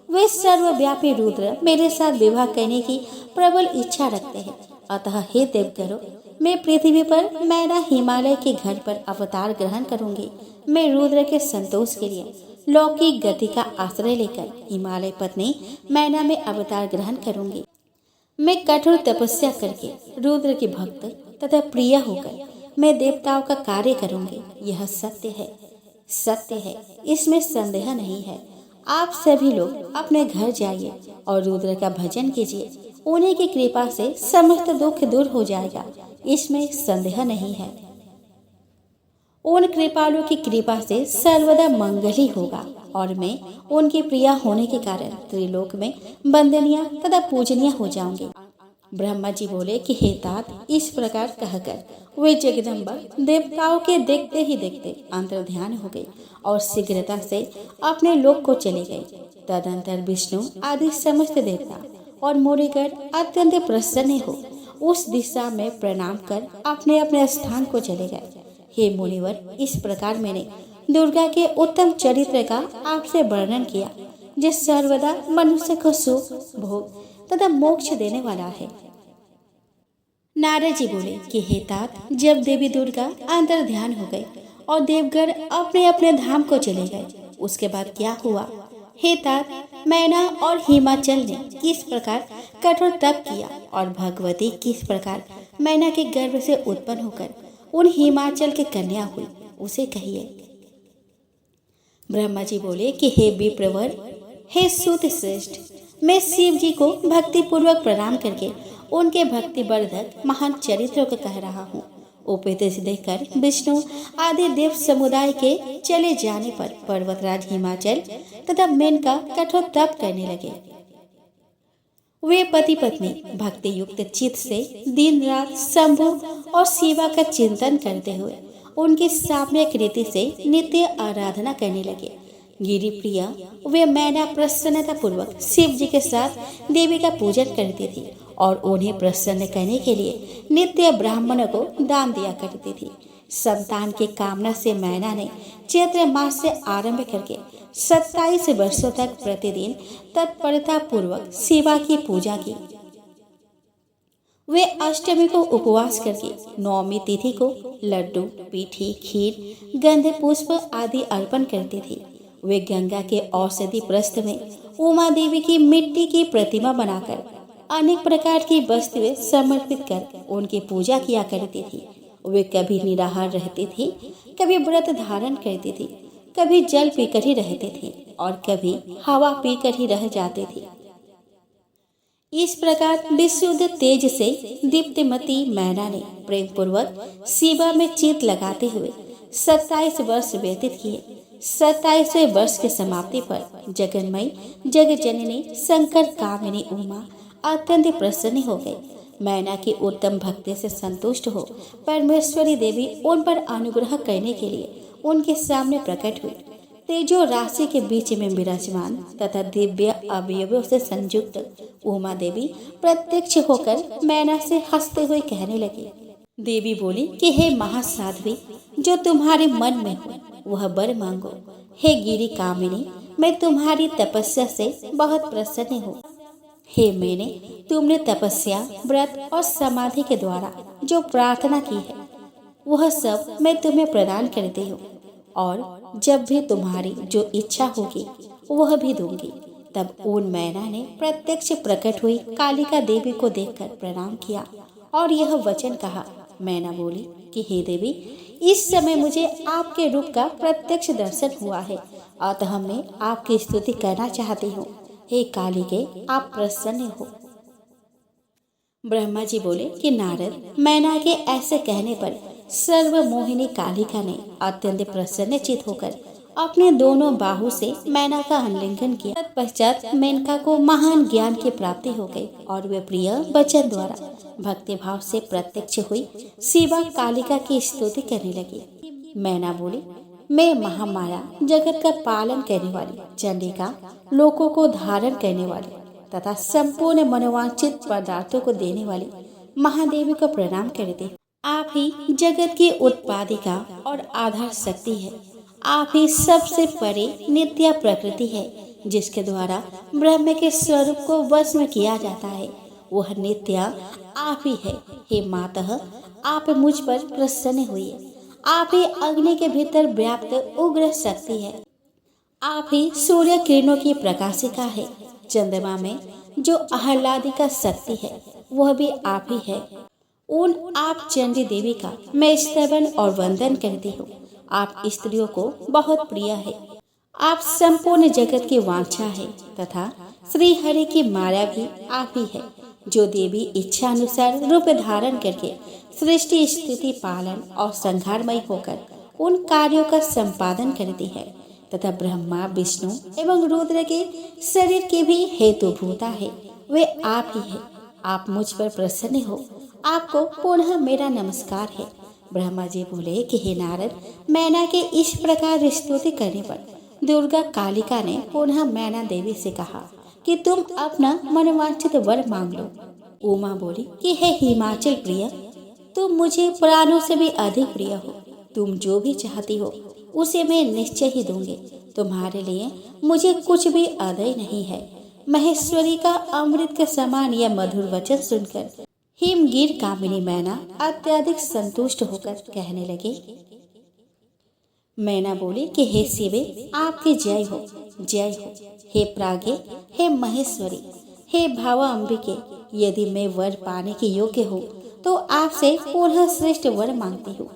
वे सर्वव्यापी रुद्र मेरे साथ विवाह करने की प्रबल इच्छा रखते हैं। अतः हे देवगणों, मैं पृथ्वी पर मैना हिमालय के घर पर अवतार ग्रहण करूंगी। मैं रुद्र के संतोष के लिए लौकिक गति का आश्रय लेकर हिमालय पत्नी मैना में अवतार ग्रहण करूंगी। मैं कठोर तपस्या करके रुद्र की भक्त तथा प्रिय होकर मैं देवताओं का कार्य करूंगी। यह सत्य है, सत्य है, इसमें संदेह नहीं है। आप सभी लोग अपने घर जाइए और रुद्र का भजन कीजिए। उन्हीं की कृपा से समस्त दुख दूर हो जाएगा, इसमें संदेह नहीं है। उन कृपालु की कृपा से सर्वदा मंगल ही होगा और मैं उनकी प्रिया होने के कारण त्रिलोक में वंदनीय तथा पूजनीय हो जाऊंगी। ब्रह्मा जी बोले कि हे तात, इस प्रकार कहकर वे जगदम्बा देवताओं के देखते ही देखते अंतर्ध्यान हो गई और शीघ्रता से अपने लोक को चले गए। तदंतर विष्णु आदि समस्त देवता और मुनिगण अत्यंत प्रसन्न हो उस दिशा में प्रणाम कर अपने अपने स्थान को चले गए। हे मुनिवर, इस प्रकार मैंने दुर्गा के उत्तम चरित्र का आपसे वर्णन किया, जो सर्वदा मनुष्य को सुख भोग तथा मोक्ष देने वाला है। नारद जी बोले कि हे तात, जब देवी दुर्गा अंतर ध्यान हो गए और देवगण अपने अपने धाम को चले गए, उसके बाद क्या हुआ? हे तात, मैना और हिमाचल ने किस प्रकार कठोर तप किया और भगवती किस प्रकार मैना के गर्भ से उत्पन्न होकर उन हिमाचल के कन्या हुई, उसे कहिए। ब्रह्मा जी बोले कि हे विप्रवर, हे सूत श्रेष्ठ, मैं शिव जी को भक्ति पूर्वक प्रणाम करके उनके भक्ति वर्धक महान चरित्रों को कह रहा हूँ। उपदेश देकर विष्णु आदि देव समुदाय के चले जाने पर पर्वतराज हिमाचल तथा मेनका कठोर तप करने लगे। वे पति पत्नी भक्ति युक्त चित्त से दिन रात शंभु और शिवा का चिंतन करते हुए उनकी साम्यक रीति से नित्य आराधना करने लगे। गिरि प्रिया वे मैना प्रसन्नता पूर्वक शिव जी के साथ देवी का पूजन करती थी और उन्हें प्रसन्न करने के लिए नित्य ब्राह्मणों को दान दिया करती थी। संतान की कामना से मैना ने चैत्र मास से आरंभ करके 27 वर्षों तक प्रतिदिन तत्परता पूर्वक शिवा की पूजा की। वे अष्टमी को उपवास करके नवमी तिथि को लड्डू, पीठी, खीर, गंध पुष्प आदि अर्पण करती थी। वे गंगा के औषधि प्रस्थ में उमा देवी की मिट्टी की प्रतिमा बनाकर अनेक प्रकार की वस्तुएं समर्पित कर उनकी पूजा किया करती थी। वे कभी निराहार रहती थी, कभी व्रत धारण करती थी, कभी जल पीकर ही रहते थे और कभी हवा पीकर ही रह जाते थे। इस प्रकार विशुद्ध तेज से दीप्तिमती मैना ने प्रेम पूर्वक शिवा में चित लगाते हुए 27 वर्ष व्यतीत किए। 27वें वर्ष की समाप्ति पर जगन्मयी जगजननी शंकर कामिनी उमा अत्यंत प्रसन्न हो गई। मैना की उत्तम भक्ति से संतुष्ट हो परमेश्वरी देवी उन पर अनुग्रह करने के लिए उनके सामने प्रकट हुई। तेजो राशि के बीच में विराजमान तथा दिव्य अवयवों से संयुक्त उमा देवी प्रत्यक्ष होकर मैना से हंसते हुए कहने लगी। देवी बोली कि हे महासाध्वी, जो तुम्हारे मन में हो वह वर मांगो। हे गिरि कामिनी, मैं तुम्हारी तपस्या से बहुत प्रसन्न हूँ। हे मैंने तुमने तपस्या, व्रत और समाधि के द्वारा जो प्रार्थना की है वह सब मैं तुम्हें प्रदान करती हूँ, और जब भी तुम्हारी जो इच्छा होगी वह भी दूंगी। तब उन मैना ने प्रत्यक्ष प्रकट हुई कालिका देवी को देखकर प्रणाम किया और यह वचन कहा। मैना बोली कि हे देवी, इस समय मुझे आपके रूप का प्रत्यक्ष दर्शन हुआ है, अतः मैं आपकी स्तुति करना चाहती हूँ। हे कालिके, आप प्रसन्न हो। ब्रह्मा जी बोले कि नारद, मैना के ऐसे कहने पर सर्वमोहिनी कालिका ने अत्यंत प्रसन्नचित होकर अपने दोनों बाहु से मैना का आलिंगन किया। तत्पश्चात मेनका को महान ज्ञान की प्राप्ति हो गई और वे प्रिय वचन द्वारा भक्ति भाव से प्रत्यक्ष हुई शिवा कालिका की स्तुति करने लगी। मैना बोली, मैं महामाया, जगत का पालन करने वाली, चंडिका, लोकों को धारण करने वाली तथा संपूर्ण मनोवांछित पदार्थों को देने वाली महादेवी को प्रणाम करती हूँ। आप ही जगत की उत्पादिका और आधार शक्ति है। आप ही सबसे परे नित्य प्रकृति है, जिसके द्वारा ब्रह्म के स्वरूप को वश में किया जाता है। वह नित्य आप ही है। हे मातः, आप मुझ पर प्रसन्न हुई। आप ही अग्नि के भीतर व्याप्त उग्र शक्ति है। आप ही सूर्य किरणों की प्रकाशिका है। चंद्रमा में जो आह्लादिका शक्ति है वह भी आप ही है। उन आप चंडी देवी का मैं स्तवन और वंदन करती हूँ। आप स्त्रियों को बहुत प्रिय है। आप संपूर्ण जगत की वांछा है तथा श्री हरि की माया भी आप ही है, जो देवी इच्छा अनुसार रूप धारण करके सृष्टि स्थिति पालन और संहारमय होकर उन कार्यों का संपादन करती है तथा ब्रह्मा विष्णु एवं रुद्र के शरीर की भी हेतुभूता है। वे आप ही है। आप मुझ पर प्रसन्न हो। आपको पुनः मेरा नमस्कार है। ब्रह्मा जी बोले कि हे नारद, मैना के इस प्रकार स्तुति करने पर दुर्गा कालिका ने पुनः मैना देवी से कहा कि तुम अपना मनोवांछित वर मांग लो। उमा बोली कि हे हिमाचल प्रिय, तुम मुझे प्राणों से भी अधिक प्रिय हो। तुम जो भी चाहती हो उसे मैं निश्चय ही दूंगी। तुम्हारे लिए मुझे कुछ भी अदय नहीं है। महेश्वरी का अमृत के समान यह मधुर वचन सुनकर हिमगिर कामिनी मैना अत्यधिक संतुष्ट होकर कहने लगे। मैना बोली कि हे शिवे, आपकी जय हो, जय हो। हे प्राज्ञ, हे महेश्वरी, हे भावा अंबिके, यदि मैं वर पाने के योग्य हूँ तो आपसे पुनः श्रेष्ठ वर मांगती हूँ।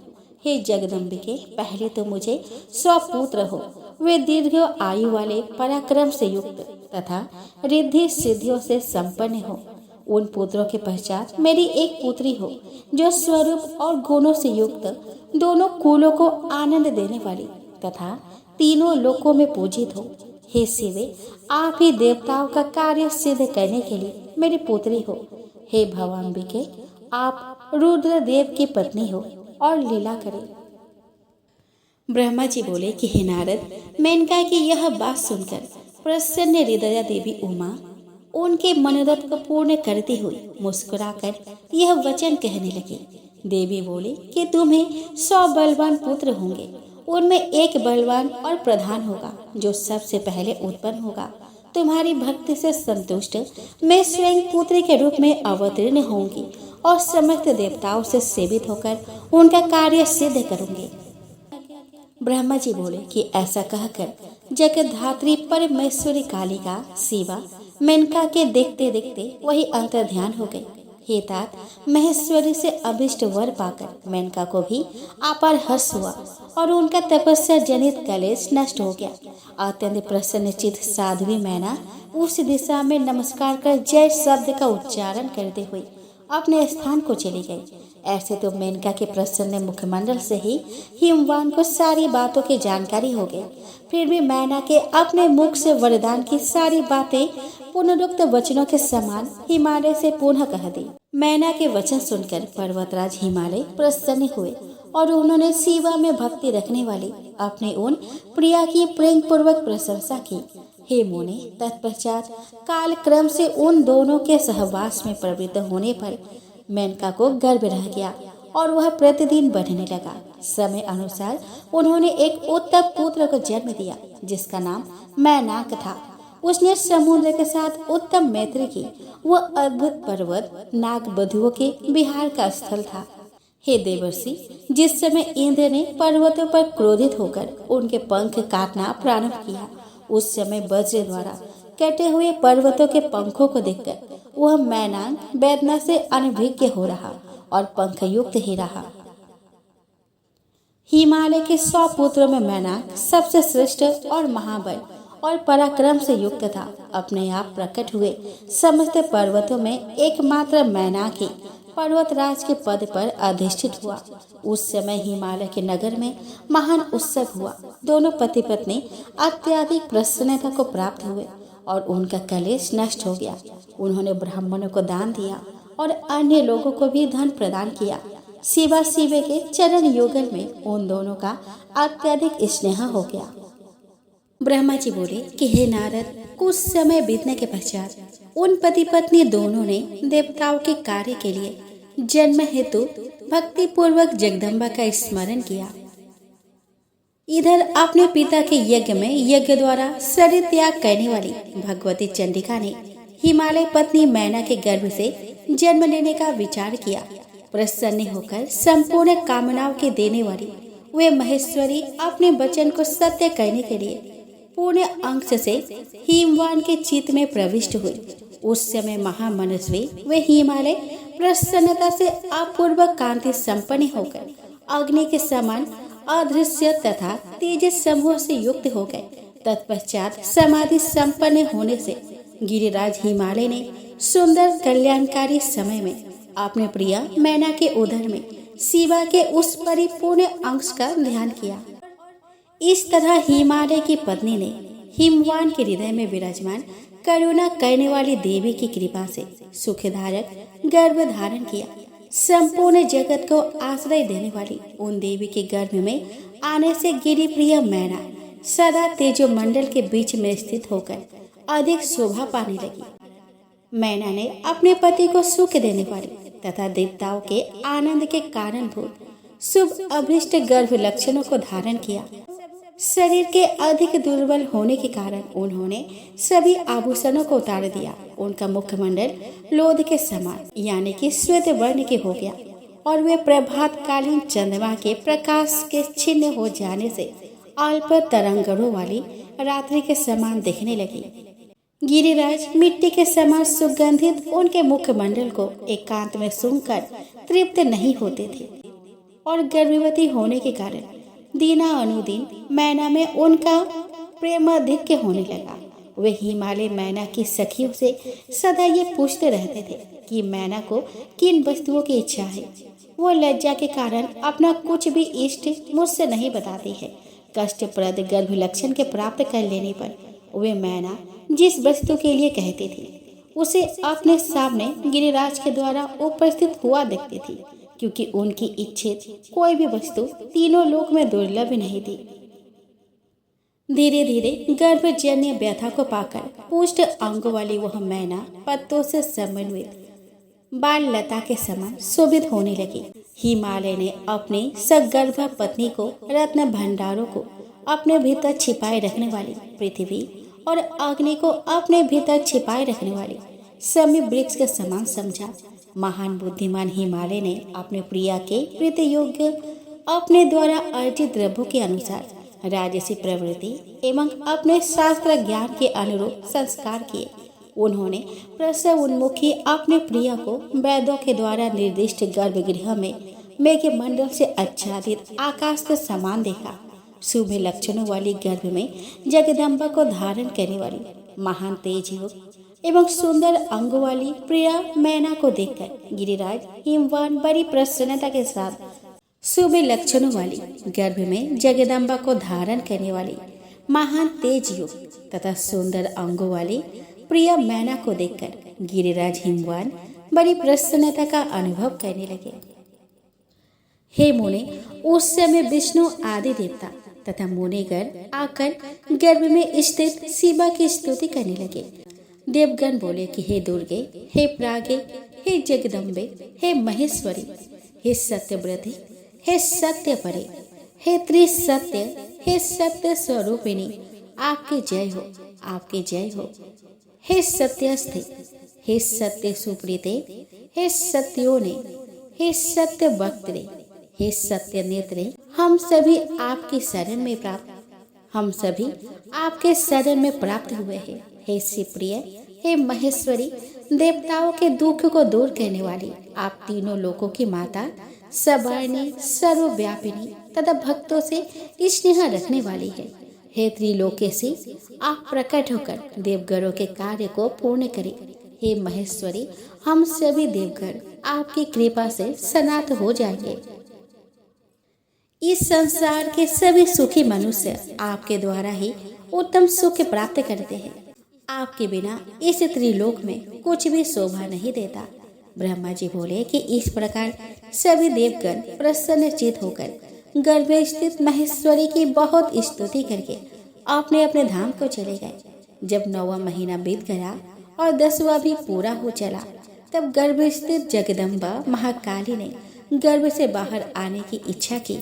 हे जगदम्बिके, पहले तो मुझे स्वपुत्र हो। वे दीर्घ आयु वाले, पराक्रम से युक्त तथा रिद्धि सिद्धियों से संपन्न हो। उन पुत्रों के पश्चात मेरी एक पुत्री हो, जो स्वरूप और गुणों से युक्त, दोनों कुलों को आनंद देने वाली तथा तीनों लोकों में पूजित हो। हे शिवे, आप ही देवताओं का कार्य सिद्ध करने के लिए मेरी पुत्री हो। हे भवाम्बिके, आप रुद्र देव की पत्नी हो और लीला करें। ब्रह्मा जी बोले कि हे नारद, मेनका की यह बात सुनकर प्रसन्न हृदया देवी उमा उनके मनोरथ को पूर्ण करती हुई मुस्कुराकर यह वचन कहने लगी। देवी बोली कि तुम्हें 100 बलवान पुत्र होंगे। उनमें एक बलवान और प्रधान होगा, जो सबसे पहले उत्पन्न होगा। तुम्हारी भक्ति से संतुष्ट मैं स्वयं पुत्री के रूप में अवतीर्ण होंगी और समस्त देवताओं से सेवित होकर उनका कार्य सिद्ध करूंगी। ब्रह्मा जी बोले कि ऐसा कहकर जगद्धात्री परमेश्वरी कालिका शिवा मेनका के देखते देखते वही अंतर ध्यान हो गई। हे तात, महेश्वरी से अभिष्ट वर पाकर मेनका को भी अपार हर्ष हुआ और उनका तपस्या जनित कलेश नष्ट हो गया। अत्यंत प्रसन्नचित साध्वी मैना उस दिशा में नमस्कार कर जय शब्द का उच्चारण करते हुए अपने स्थान को चली गई। ऐसे तो मेनका के प्रसन्न मुखमंडल से ही हिमवान को सारी बातों की जानकारी हो गई। फिर भी मैना के अपने मुख से वरदान की सारी बातें पुनरुक्त वचनों के समान हिमालय से पुनः कह दी। मैना के वचन सुनकर पर्वतराज हिमालय प्रसन्न हुए और उन्होंने शिवा में भक्ति रखने वाली अपने उन प्रिया की प्रेम पूर्वक प्रशंसा की। हे मुने, तत्पश्चात काल क्रम से उन दोनों के सहवास में प्रवृत्त होने पर मेनका को गर्भ रह गया और वह प्रतिदिन बढ़ने लगा। समय अनुसार उन्होंने एक उत्तम पुत्र को जन्म दिया, जिसका नाम मैनाक था। उसने समुद्र के साथ उत्तम मैत्री की। वह अद्भुत पर्वत नाग बधुओं के विहार का स्थल था। हे देवर्षि, जिस समय इंद्र ने पर्वतों पर क्रोधित होकर उनके पंख काटना प्रारंभ किया, उस समय वज्र द्वारा कटे हुए पर्वतों के पंखों को देखकर वह मैनाक वेदना से अनभिज्ञ हो रहा और पंख युक्त ही रहा। हिमालय के 100 पुत्रों में मैनाक सबसे श्रेष्ठ और महाबल और पराक्रम से युक्त था। अपने आप प्रकट हुए समस्त पर्वतों में एकमात्र मैनाक ही पर्वतराज के पद पर अधिष्ठित हुआ। उस समय हिमालय के नगर में महान उत्सव हुआ। दोनों पति पत्नी अत्यधिक प्रसन्नता को प्राप्त हुए और उनका कलेश नष्ट हो गया। उन्होंने ब्राह्मणों को दान दिया और अन्य लोगों को भी धन प्रदान किया। शिवा शिवे के चरण युगल में उन दोनों का अत्यधिक स्नेह हो गया। ब्रह्मा जी बोले कि हे नारद, कुछ समय बीतने के पश्चात उन पति पत्नी दोनों ने देवताओं के कार्य के लिए जन्म हेतु भक्ति पूर्वक जगदम्बा का स्मरण किया। इधर अपने पिता के यज्ञ में यज्ञ द्वारा शरीर त्याग करने वाली भगवती चंडिका ने हिमालय पत्नी मैना के गर्भ से जन्म लेने का विचार किया। प्रसन्न होकर संपूर्ण कामनाओं के देने वाली वे महेश्वरी अपने वचन को सत्य करने के लिए पूर्ण अंश से हिमवान के चित्त में प्रविष्ट हुई। उस समय महामनस्वी वे हिमालय प्रसन्नता से अपूर्व कांति संपन्न होकर अग्नि के समान अदृश्य तथा तेज समूह से युक्त हो गए। तत्पश्चात समाधि संपन्न होने से गिरिराज हिमालय ने सुंदर कल्याणकारी समय में अपने प्रिय मैना के उदर में शिवा के उस परिपूर्ण अंश का ध्यान किया। इस तरह हिमालय की पत्नी ने हिमवान के हृदय में विराजमान करुणा करने वाली देवी की कृपा से सुखधारक गर्भ धारण किया। संपूर्ण जगत को आश्रय देने वाली उन देवी के गर्भ में आने से गिरिप्रिय मैना सदा तेजोमंडल के बीच में स्थित होकर अधिक शोभा पाने लगी। मैना ने अपने पति को सुख देने वाली तथा देवताओं के आनंद के कारणभूत शुभ अभीष्ट गर्भ लक्षणों को धारण किया। शरीर के अधिक दुर्बल होने के कारण उन्होंने सभी आभूषणों को उतार दिया। उनका मुखमंडल लोध के समान यानी कि श्वेत वर्ण के हो गया और वे प्रभातकालीन चंद्रमा के प्रकाश के छिन्न हो जाने से अल्प तरंगों वाली रात्रि के समान दिखने लगी। गिरिराज मिट्टी के समान सुगंधित उनके मुखमंडल को एकांत में सूंघकर तृप्त नहीं होते थे और गर्भवती होने के कारण दीना अनुदिन मैना में उनका प्रेमाधिक्य होने लगा। वे हिमालय मैना की सखियों से सदा ये पूछते रहते थे कि मैना को किन वस्तुओं की इच्छा है। वो लज्जा के कारण अपना कुछ भी इष्ट मुझसे नहीं बताती है। कष्टप्रद गर्भ लक्षण के प्राप्त कर लेने पर वे मैना जिस वस्तु के लिए कहती थी उसे अपने सामने गिरिराज के द्वारा उपस्थित हुआ देखती थी, क्योंकि उनकी इच्छित कोई भी वस्तु तीनों लोक में दुर्लभ नहीं थी। धीरे धीरे गर्भजन्य व्यथा को पाकर पुष्ट अंग वाली वह मैना पत्तों से समन्वित बाल लता के समान शोभित होने लगी। हिमालय ने अपनी सगर्भ पत्नी को रत्न भंडारों को अपने भीतर छिपाए रखने वाली पृथ्वी और अग्नि को अपने भीतर छिपाए रखने वाली समी वृक्ष के समान समझा। महान बुद्धिमान हिमालय ने अपने प्रिया के प्रीत योग्य अपने द्वारा अर्जित द्रव्यों के अनुसार राजसी प्रवृत्ति एवं अपने शास्त्र ज्ञान के अनुरूप संस्कार किए। उन्होंने प्रसव उन्मुखी अपने प्रिया को वैद्यों के द्वारा निर्दिष्ट गर्भगृह में मेघमंडल से आच्छादित आकाश के समान देखा। शुभ लक्षणों वाली गर्भ में जगदम्बा को धारण करने वाली महान तेज युक्त एवं सुंदर अंग वाली प्रिया मैना को देखकर गिरिराज हिमवान बड़ी प्रसन्नता के साथ शुभ लक्षणों वाली गर्भ में जगदम्बा को धारण करने वाली महान तेज युक्त तथा सुंदर अंगों वाली प्रिया मैना को देखकर गिरिराज हिमवान बड़ी प्रसन्नता का अनुभव करने लगे। हे मुने, उस समय विष्णु आदि देवता तथा मुनिगण आकर गर्भ में स्थित शिवा की स्तुति करने लगे। देवगण बोले कि हे दुर्गे, हे प्रागे, हे जगदम्बे, हे महेश्वरी, हे सत्यव्रते, हे सत्य परे, हे त्रिसत्य, हे सत्य स्वरूपिणी, आपकी जय हो, आपकी जय हो। हे सत्यस्थे, हे सत्य सुप्रीते, हे सत्योने, हे सत्य वक्त्रे, हे सत्य नेत्रे, हम सभी आपकी शरण में प्राप्त हम सभी आपके शरण में प्राप्त हुए हैं। हे शिवप्रिय, हे महेश्वरी, देवताओं के दुख को दूर करने वाली, आप तीनों लोकों की माता, सवारिणी, सर्वव्यापिनी तथा भक्तों से स्नेह रखने वाली है। हे त्रिलोकेशी, आप प्रकट होकर देवगणों के कार्य को पूर्ण करें। हे महेश्वरी, हम सभी देवगण आपकी कृपा से सनात हो जाएंगे। इस संसार के सभी सुखी मनुष्य आपके द्वारा ही उत्तम सुख प्राप्त करते हैं। आपके बिना इस त्रिलोक में कुछ भी शोभा नहीं देता। ब्रह्मा जी बोले कि इस प्रकार सभी देवगण प्रसन्नचित होकर गर्भ स्थित महेश्वरी की बहुत स्तुति करके अपने अपने धाम को चले गए। जब 9वां महीना बीत गया और 10वां भी पूरा हो चला, तब गर्भ स्थित जगदम्बा महाकाली ने गर्भ से बाहर आने की इच्छा की।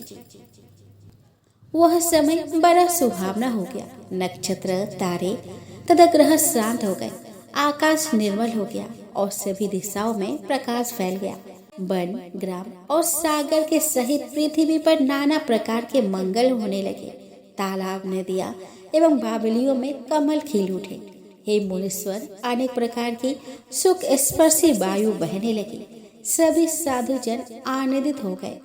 वह समय बड़ा सुहावना हो गया। नक्षत्र, तारे तथा ग्रह शांत हो गए, आकाश निर्मल हो गया और सभी दिशाओं में प्रकाश फैल गया। वन, ग्राम और सागर के सहित पृथ्वी पर नाना प्रकार के मंगल होने लगे। तालाब, नदियाँ एवं बावलियों में कमल खिल उठे। हे मुनीश्वर, अनेक प्रकार की सुख स्पर्शी वायु बहने लगी। सभी साधुजन आनंदित हो गए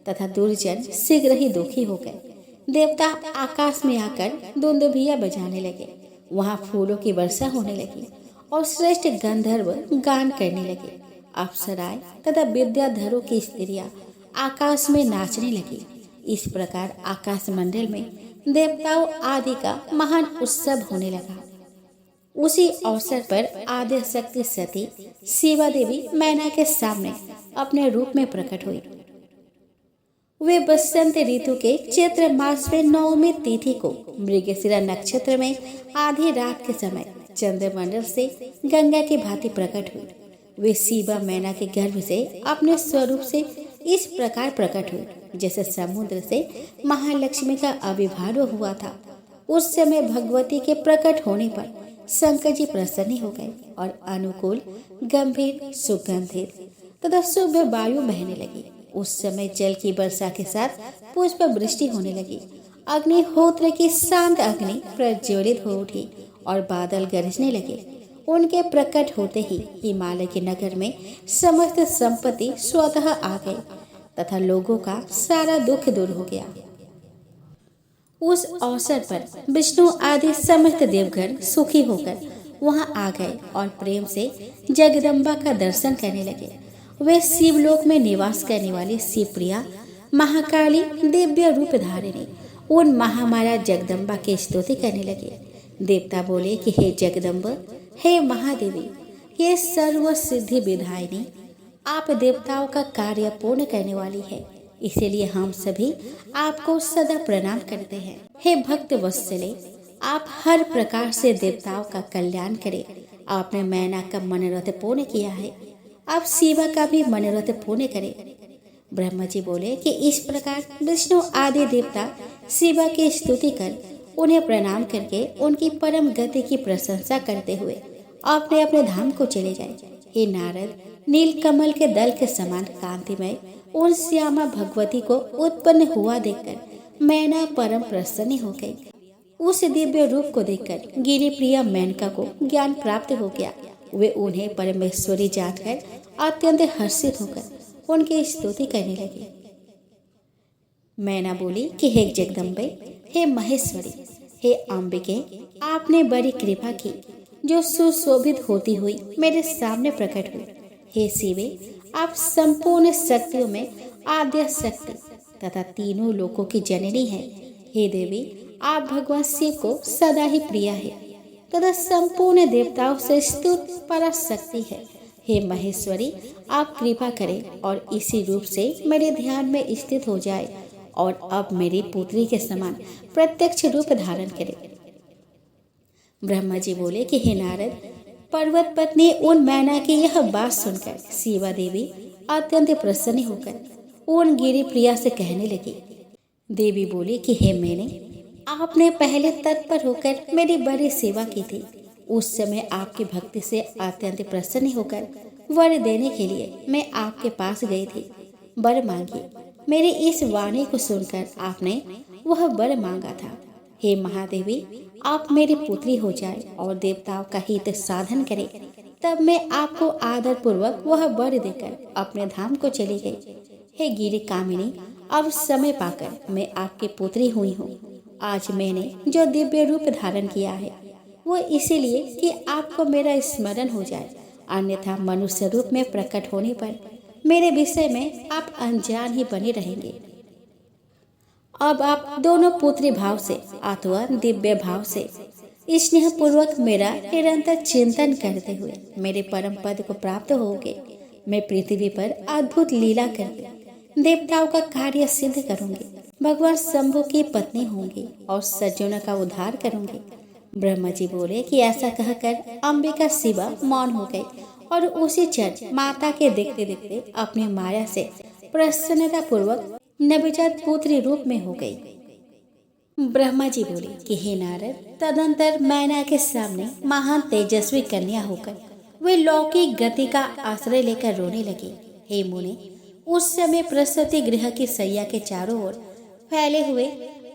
तथा दुर्जन शीघ्र ही दुखी हो गए। देवता आकाश में आकर दुंदुभिया बजाने लगे। वहाँ फूलों की वर्षा होने लगी और श्रेष्ठ गंधर्व गान करने लगे। अप्सराएं तथा विद्याधरों की स्त्रियां आकाश में नाचने लगी। इस प्रकार आकाश मंडल में देवताओं आदि का महान उत्सव होने लगा। उसी अवसर पर आद्य शक्ति सती शिवा देवी मैना के सामने अपने रूप में प्रकट हुई। वे बसंत ऋतु के चैत्र मास में 9वीं तिथि को मृगशिरा नक्षत्र में आधी रात के समय चंद्रमंडल से गंगा की भांति प्रकट हुई। वे शिवा मैना के गर्भ से अपने स्वरूप से इस प्रकार प्रकट हुई जैसे समुद्र से महालक्ष्मी का आविर्भाव हुआ था। उस समय भगवती के प्रकट होने पर शंकर जी प्रसन्न हो गए और अनुकूल, गंभीर, सुगंधित तथा शुभ वायु बहने लगी। उस समय जल की वर्षा के साथ पुष्प वृष्टि होने लगी। अग्निहोत्र की शांत अग्नि प्रज्वलित हो उठी और बादल गरजने लगे। उनके प्रकट होते ही हिमालय के नगर में समस्त संपत्ति स्वतः आ गई तथा लोगों का सारा दुख दूर हो गया। उस अवसर पर विष्णु आदि समस्त देवगण सुखी होकर वहां आ गए और प्रेम से जगदम्बा का दर्शन करने लगे। वे शिवलोक में निवास करने वाली शिवप्रिया महाकाली दिव्य रूप धारिणी उन महामाया जगदम्बा की स्तुति करने लगे। देवता बोले कि हे जगदम्ब, हे महादेवी, हे सर्व सिद्धि विधायिनी, आप देवताओं का कार्य पूर्ण करने वाली है, इसलिए हम सभी आपको सदा प्रणाम करते हैं। हे भक्त वत्सले, आप हर प्रकार से देवताओं का कल्याण करें। आपने मैना का मनोरथ पूर्ण किया है, आप शिवा का भी मनोरथ पूर्ण करें। ब्रह्मा जी बोले कि इस प्रकार विष्णु आदि देवता शिवा की स्तुति कर उन्हें प्रणाम करके उनकी परम गति की प्रशंसा करते हुए अपने अपने धाम को चले जाए। हे नारद, नील कमल के दल के समान कांतिमय उन श्यामा भगवती को उत्पन्न हुआ देखकर मैना परम प्रसन्न हो गई। उस दिव्य रूप को देखकर गिरि प्रिया मेनका को ज्ञान प्राप्त हो गया। वे उन्हें परमेश्वरी जानकर अत्यंत हर्षित होकर उनकी स्तुति करने लगी। मैना बोली कि हे जगदम्बे, हे महेश्वरी, हे अंबिके, आपने बड़ी कृपा की जो सुशोभित होती हुई मेरे सामने प्रकट हुई। हे शिवे, आप संपूर्ण शक्तियों में आद्य शक्ति तथा तीनों लोकों की जननी है। हे देवी, आप भगवान शिव को सदा ही प्रिय है तथा संपूर्ण देवताओं से स्तुत पराशक्ति है। हे महेश्वरी, आप कृपा करें और इसी रूप से मेरे ध्यान में स्थित हो जाए और अब मेरी पुत्री के समान प्रत्यक्ष रूप धारण करे। ब्रह्मा जी बोले कि हे नारद, पर्वत पत्नी उन मैना की यह बात सुनकर शिवा देवी अत्यंत प्रसन्न होकर उन गिरि प्रिया से कहने लगी। देवी बोली कि हे मैने, आपने पहले तत्पर होकर मेरी बड़ी सेवा की थी। उस समय आपकी भक्ति से अत्यंत प्रसन्न होकर वर देने के लिए मैं आपके पास गई थी। वर मांगिए। मेरी इस वाणी को सुनकर आपने वह वर मांगा था। हे महादेवी, आप मेरी पुत्री हो जाए और देवताओं का हित साधन करें, तब मैं आपको आदर पूर्वक वह वर देकर अपने धाम को चली गई। हे गिरि कामिनी, अब समय पाकर मैं आपकी पुत्री हुई हूँ। आज मैंने जो दिव्य रूप धारण किया है वो इसीलिए कि आपको मेरा स्मरण हो जाए, अन्यथा मनुष्य रूप में प्रकट होने पर मेरे विषय में आप अनजान ही बने रहेंगे। अब आप दोनों पुत्री भाव से अथवा दिव्य भाव से स्नेह पूर्वक मेरा निरंतर चिंतन करते हुए मेरे परम पद को प्राप्त होगे। मैं पृथ्वी पर अद्भुत लीला करके देवताओं का कार्य सिद्ध करूंगी, भगवान शंभु की पत्नी होंगी और सज्जनों का उद्धार करूंगी। ब्रह्मा जी बोले कि ऐसा कहकर अंबिका शिवा मौन हो गई और उसी क्षण माता के देखते देखते अपनी माया से प्रसन्नता पूर्वक नवजात पुत्री रूप में हो गई। ब्रह्मा जी बोले कि हे नारद, तदंतर मैना के सामने महान तेजस्वी कन्या होकर वे लौकिक गति का आश्रय लेकर रोने लगी। हे मुनि, उस समय प्रसूति गृह की सैया के चारों ओर फैले हुए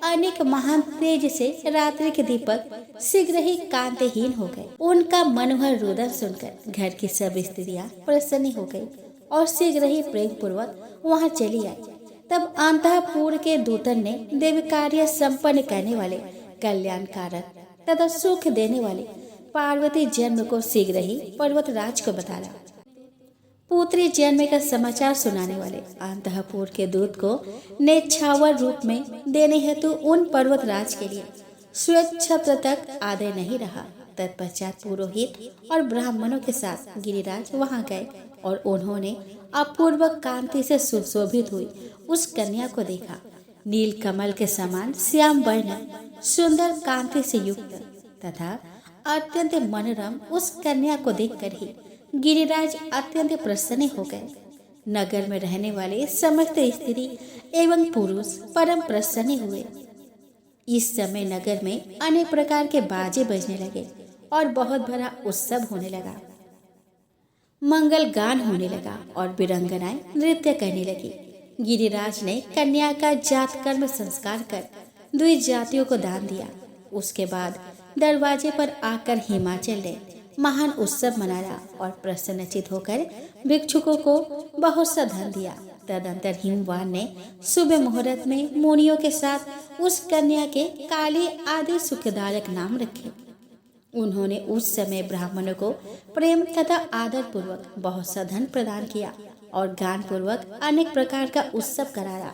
अनेक महान तेज से रात्रि के दीपक शीघ्र ही कांतिहीन हो गए। उनका मनोहर रुदन सुनकर घर की सब स्त्रियां प्रसन्न हो गई और शीघ्र ही प्रेम पूर्वक वहां चली आई। तब अंतःपुर के दूतन ने देव कार्य संपन्न करने वाले कल्याणकारक तथा सुख देने वाले पार्वती जन्म को शीघ्र ही पर्वतराज को बताया। पुत्री जन्म का समाचार सुनाने वाले अंतःपुर के दूत को नेच्छावर रूप में देने हेतु उन पर्वतराज के लिए स्वेच्छत्र तक आदय नहीं रहा। तत्पश्चात पुरोहित और ब्राह्मणों के साथ गिरिराज वहां गए और उन्होंने अपूर्व कांति से सुशोभित हुई उस कन्या को देखा। नील कमल के समान श्याम वर्ण सुंदर कांति से युक्त तथा अत्यंत मनोरम उस कन्या को देखकर ही गिरिराज अत्यंत प्रसन्न हो गए। नगर में रहने वाले समस्त स्त्री एवं पुरुष परम प्रसन्न हुए। इस समय नगर में अनेक प्रकार के बाजे बजने लगे और बहुत बड़ा उत्सव होने लगा। मंगल गान होने लगा और वीरांगनाएं नृत्य करने लगी। गिरिराज ने कन्या का जात कर्म संस्कार कर दुई जातियों को दान दिया। उसके बाद दरवाजे पर आकर हिमाचल ने महान उत्सव मनाया और प्रसन्नचित होकर भिक्षुकों को बहुत सा धन दिया। तदंतर हिमवान ने सुबह मुहूर्त में मुनियों के साथ उस कन्या के काली आदि सुखदायक नाम रखे। उन्होंने उस समय ब्राह्मणों को प्रेम तथा आदर पूर्वक बहुत सा धन प्रदान किया और गान पूर्वक अनेक प्रकार का उत्सव कराया।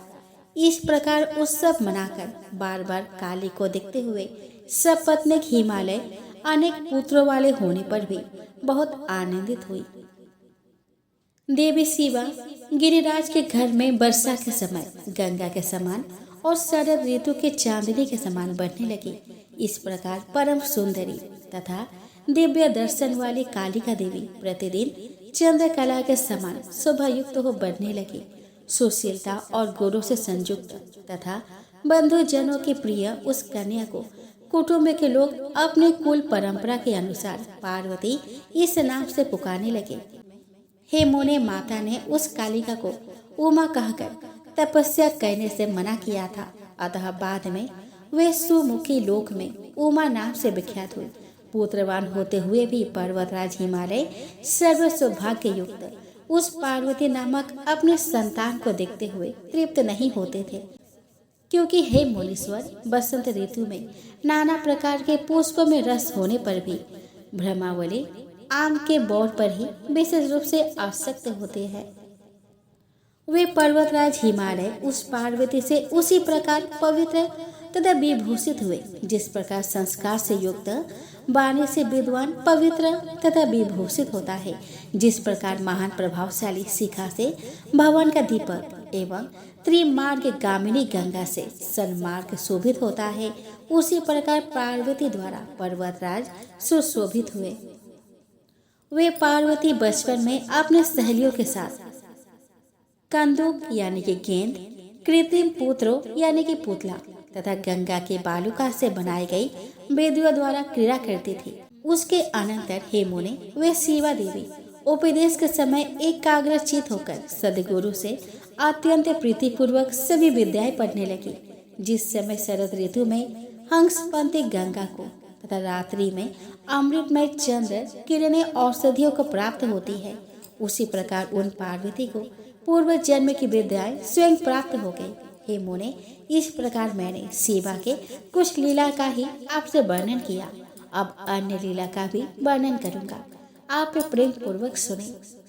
इस प्रकार उत्सव मनाकर बार बार काली को देखते हुए सपत्नीक हिमालय अनेक पुत्रों वाले होने पर भी बहुत आनंदित हुई। देवी शिवा गिरिराज के घर में वर्षा के समय गंगा के समान और शरद ऋतु के चांदनी के समान बढ़ने लगी। इस प्रकार परम सुंदरी तथा दिव्य दर्शन वाली कालिका देवी प्रतिदिन चंद्रकला के समान शोभा युक्त हो बढ़ने लगी। सुशीलता और गुरु से संयुक्त तथा बंधुजनों के प्रिय उस कन्या को कुटुंब के लोग अपने कुल परंपरा के अनुसार पार्वती इस नाम से पुकारने लगे। हे मुने, माता ने उस कालिका को उमा कहकर तपस्या करने से मना किया था। अतः बाद में वे सुमुखी लोक में उमा नाम से विख्यात हुई। पुत्रवान होते हुए भी पर्वतराज हिमालय सर्व सौभाग्य युक्त उस पार्वती नामक अपने संतान को देखते हुए तृप्त नहीं होते थे, क्योंकि हे मुनीश्वर, बसंत ऋतु में नाना प्रकार के पुष्पों में रस होने पर भी ब्रह्मावली आम के बौर पर ही विशेष रूप से आसक्त होते हैं। वे पर्वतराज हिमालय उस पार्वती से उसी प्रकार पवित्र तथा विभूषित हुए जिस प्रकार संस्कार से युक्त वाणी से विद्वान पवित्र तथा विभूषित होता है। जिस प्रकार महान प्रभावशाली शिखा से भवन का दीपक एवं त्रिमार्ग गामिनी गंगा से सन्मार्ग शोभित होता है, उसी प्रकार पार्वती द्वारा पर्वतराज सुशोभित हुए। वे पार्वती बचपन में अपने सहेलियों के साथ कंदुक यानी कि गेंद, कृत्रिम पुत्रों यानी कि पुतला तथा गंगा के बालुका से बनाई गई वेदियों द्वारा क्रीड़ा करती थी। उसके अनंतर हे मुने, वे शिवा देवी उपदेश के समय एकाग्रचित होकर सदगुरु से अत्यंत प्रीतिपूर्वक सभी विद्याएं पढ़ने लगी। जिस समय शरद ऋतु में हंसपंती गंगा को तथा रात्रि में अमृतमय चंद्र किरणें औषधियों को प्राप्त होती है, उसी प्रकार उन पार्वती को पूर्व जन्म की विद्याएं स्वयं प्राप्त हो गई। हे मुने, इस प्रकार मैंने शिवा के कुछ लीला का ही आपसे वर्णन किया। अब अन्य लीला का भी वर्णन करूंगा। आप प्रेम पूर्वक सुने।